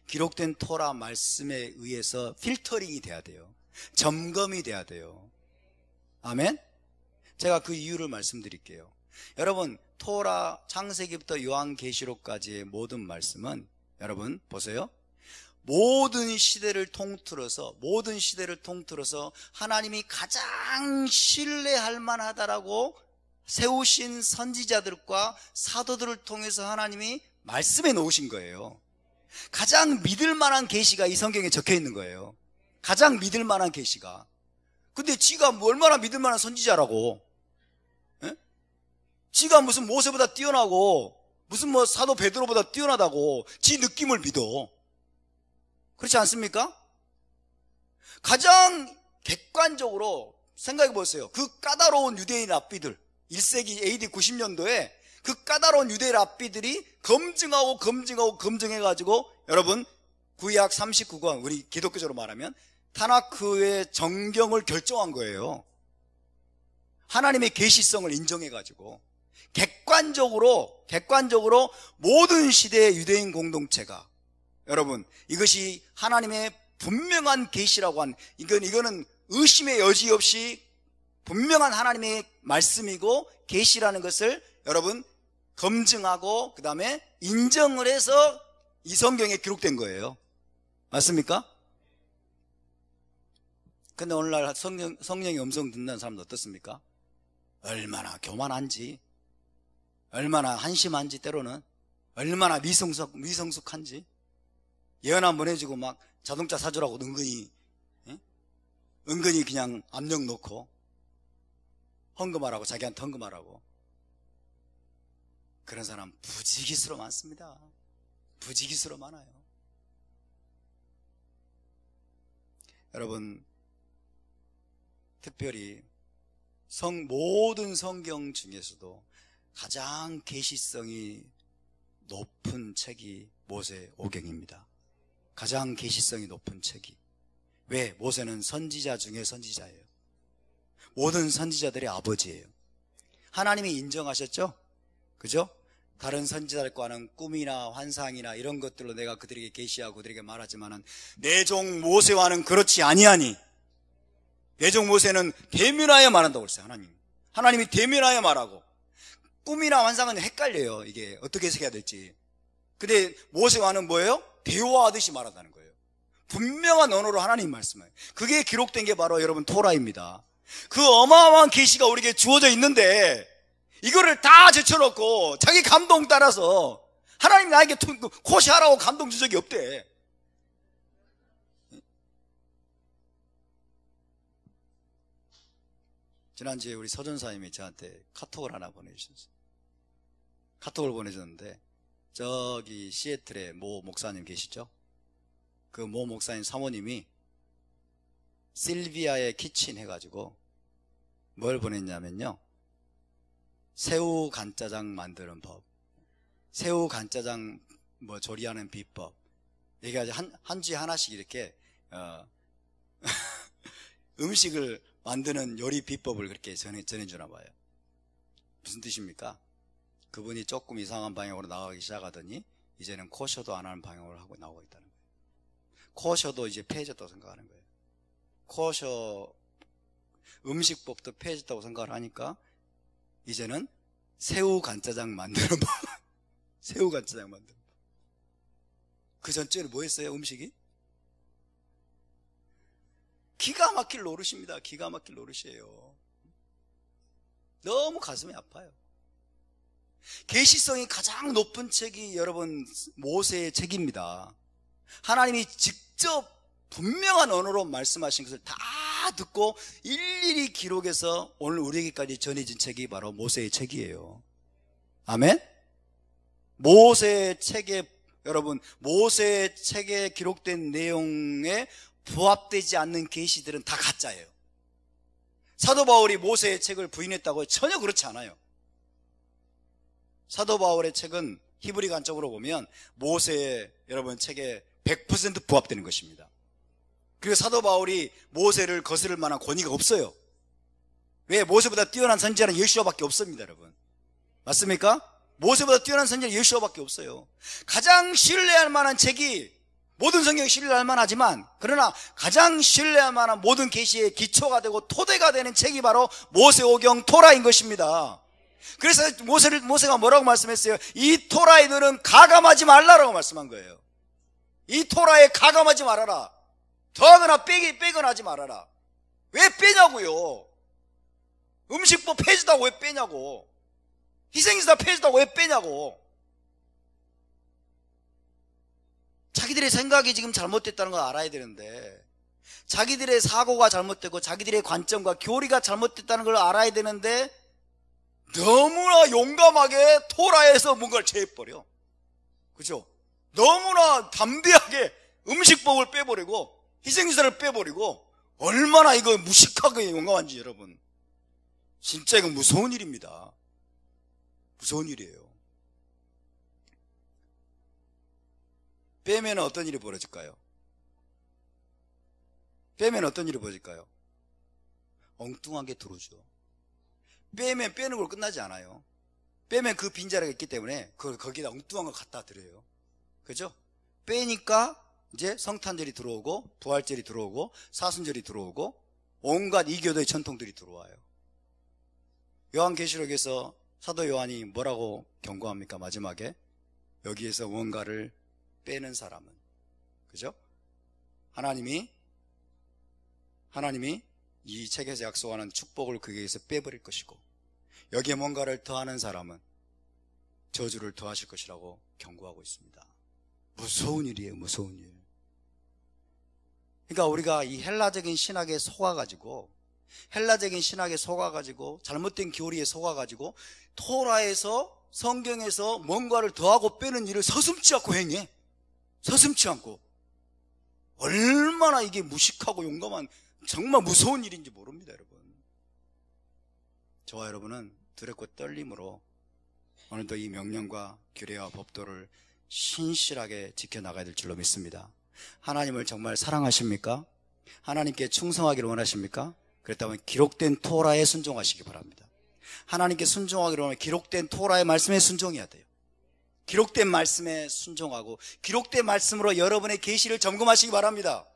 기록된 토라 말씀에 의해서 필터링이 돼야 돼요. 점검이 돼야 돼요. 아멘? 제가 그 이유를 말씀드릴게요. 여러분, 토라 창세기부터 요한계시록까지의 모든 말씀은 여러분 보세요. 모든 시대를 통틀어서 하나님이 가장 신뢰할 만하다라고 세우신 선지자들과 사도들을 통해서 하나님이 말씀해 놓으신 거예요. 가장 믿을 만한 계시가 이 성경에 적혀 있는 거예요. 가장 믿을 만한 계시가. 근데 지가 얼마나 믿을 만한 선지자라고? 에? 지가 무슨 모세보다 뛰어나고 무슨 뭐 사도 베드로보다 뛰어나다고 지 느낌을 믿어. 그렇지 않습니까? 가장 객관적으로 생각해 보세요. 그 까다로운 유대인 랍비들, 1세기 AD 90년도에 그 까다로운 유대 랍비들이 검증해가지고 여러분 구약 39권, 우리 기독교적으로 말하면 타나크의 정경을 결정한 거예요. 하나님의 계시성을 인정해가지고 객관적으로 모든 시대의 유대인 공동체가 여러분 이것이 하나님의 분명한 계시라고 한 이거는 의심의 여지 없이 분명한 하나님의 말씀이고 계시라는 것을 여러분 검증하고 그 다음에 인정을 해서 이 성경에 기록된 거예요. 맞습니까? 근데 오늘날 성령의 음성 듣는 사람도 어떻습니까? 얼마나 교만한지, 얼마나 한심한지, 때로는 얼마나 미성숙한지, 예언 한번 해주고 막 자동차 사주라고 은근히 그냥 압력 놓고 헌금하라고, 자기한테 헌금하라고. 그런 사람 부지기수로 많습니다. 부지기수로 많아요. 여러분, 특별히 모든 성경 중에서도 가장 계시성이 높은 책이 모세오경입니다. 가장 계시성이 높은 책이. 왜? 모세는 선지자 중에 선지자예요. 모든 선지자들의 아버지예요. 하나님이 인정하셨죠? 그죠? 다른 선지자들과는 꿈이나 환상이나 이런 것들로 내가 그들에게 계시하고 그들에게 말하지만은 내 종 모세와는 그렇지 아니하니, 내 종 모세는 대면하여 말한다고 그랬어요. 하나님이 대면하여 말하고, 꿈이나 환상은 헷갈려요. 이게 어떻게 해석해야 될지. 근데 모세와는 뭐예요? 대화하듯이 말한다는 거예요. 분명한 언어로 하나님 말씀을. 그게 기록된 게 바로 여러분 토라입니다. 그 어마어마한 계시가 우리에게 주어져 있는데 이거를 다 제쳐놓고 자기 감동 따라서 하나님 나에게 코시하라고 감동 준 적이 없대. 지난주에 우리 서전사님이 저한테 카톡을 하나 보내주셨어요. 카톡을 보내줬는데 저기 시애틀에 모 목사님 계시죠? 그 모 목사님 사모님이 실비아의 키친 해가지고 뭘 보냈냐면요, 새우 간짜장 만드는 법, 새우 간짜장 뭐 조리하는 비법, 이게 아주 한 주에 하나씩 이렇게 음식을 만드는 요리 비법을 그렇게 전해주나 봐요. 무슨 뜻입니까? 그분이 조금 이상한 방향으로 나가기 시작하더니 이제는 코셔도 안 하는 방향으로 하고 나오고 있다는 거예요. 코셔도 이제 폐해졌다고 생각하는 거예요. 코셔 음식법도 폐해졌다고 생각을 하니까 이제는 새우 간짜장 만드는 법. 새우 간짜장 만드는 법. 그 전주에는 뭐 했어요? 음식이? 기가 막힐 노릇입니다. 기가 막힐 노릇이에요. 너무 가슴이 아파요. 계시성이 가장 높은 책이 여러분 모세의 책입니다. 하나님이 직접 분명한 언어로 말씀하신 것을 다 듣고 일일이 기록해서 오늘 우리에게까지 전해진 책이 바로 모세의 책이에요. 아멘? 모세의 책에, 여러분, 모세의 책에 기록된 내용에 부합되지 않는 계시들은 다 가짜예요. 사도 바울이 모세의 책을 부인했다고 전혀 그렇지 않아요. 사도 바울의 책은 히브리 관점으로 보면 모세의 여러분 책에 100% 부합되는 것입니다. 그리고 사도 바울이 모세를 거스를 만한 권위가 없어요. 왜? 모세보다 뛰어난 선지자는 예수와밖에 없습니다, 여러분. 맞습니까? 모세보다 뛰어난 선지자는 예수와밖에 없어요. 가장 신뢰할 만한 책이 모든 성경이 신뢰할 만하지만, 그러나 가장 신뢰할 만한 모든 계시의 기초가 되고 토대가 되는 책이 바로 모세오경 토라인 것입니다. 그래서 모세가 뭐라고 말씀했어요? 이 토라에 너는 가감하지 말라라고 말씀한 거예요. 이 토라에 가감하지 말아라. 더하거나 빼거나 하지 말아라. 왜 빼냐고요? 음식법 폐지다고 왜 빼냐고? 희생제사 폐지다고 왜 빼냐고? 자기들의 생각이 지금 잘못됐다는 걸 알아야 되는데, 자기들의 사고가 잘못되고 자기들의 관점과 교리가 잘못됐다는 걸 알아야 되는데, 너무나 용감하게 토라에서 뭔가를 제해버려. 그죠? 너무나 담대하게 음식법을 빼버리고 희생제사를 빼버리고, 얼마나 이거 무식하게 용감한지 여러분, 진짜 이건 무서운 일입니다. 무서운 일이에요. 빼면 어떤 일이 벌어질까요? 빼면 어떤 일이 벌어질까요? 엉뚱하게 들어오죠. 빼면 빼는 걸 끝나지 않아요. 빼면 그 빈자리가 있기 때문에 거기다 엉뚱한 걸 갖다 드려요. 그죠? 빼니까 이제 성탄절이 들어오고 부활절이 들어오고 사순절이 들어오고 온갖 이교도의 전통들이 들어와요. 요한계시록에서 사도 요한이 뭐라고 경고합니까? 마지막에 여기에서 뭔가를 빼는 사람은, 그죠? 하나님이 이 책에서 약속하는 축복을 그에게서 빼버릴 것이고, 여기에 뭔가를 더하는 사람은 저주를 더하실 것이라고 경고하고 있습니다. 무서운 일이에요. 무서운 일. 그러니까 우리가 이 헬라적인 신학에 속아가지고 잘못된 교리에 속아가지고 토라에서, 성경에서 뭔가를 더하고 빼는 일을 서슴지 않고 행해. 서슴지 않고. 얼마나 이게 무식하고 용감한, 정말 무서운 일인지 모릅니다, 여러분. 저와 여러분은 두렵고 떨림으로 오늘도 이 명령과 규례와 법도를 신실하게 지켜나가야 될 줄로 믿습니다. 하나님을 정말 사랑하십니까? 하나님께 충성하기를 원하십니까? 그렇다면 기록된 토라에 순종하시기 바랍니다. 하나님께 순종하기를 원하면 기록된 토라의 말씀에 순종해야 돼요. 기록된 말씀에 순종하고 기록된 말씀으로 여러분의 계시를 점검하시기 바랍니다.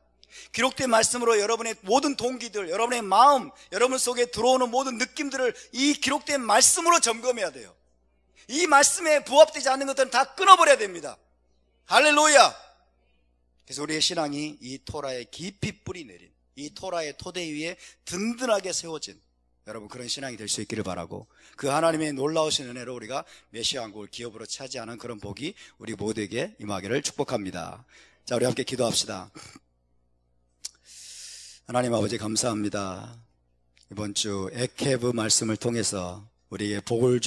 기록된 말씀으로 여러분의 모든 동기들, 여러분의 마음, 여러분 속에 들어오는 모든 느낌들을 이 기록된 말씀으로 점검해야 돼요. 이 말씀에 부합되지 않는 것들은 다 끊어버려야 됩니다. 할렐루야! 그래서 우리의 신앙이 이 토라에 깊이 뿌리 내린, 이 토라의 토대 위에 든든하게 세워진 여러분 그런 신앙이 될 수 있기를 바라고, 그 하나님의 놀라우신 은혜로 우리가 메시아 왕국을 기업으로 차지하는 그런 복이 우리 모두에게 임하기를 축복합니다. 자, 우리 함께 기도합시다. 하나님 아버지 감사합니다. 이번 주 에케브 말씀을 통해서 우리에게 복을 주시고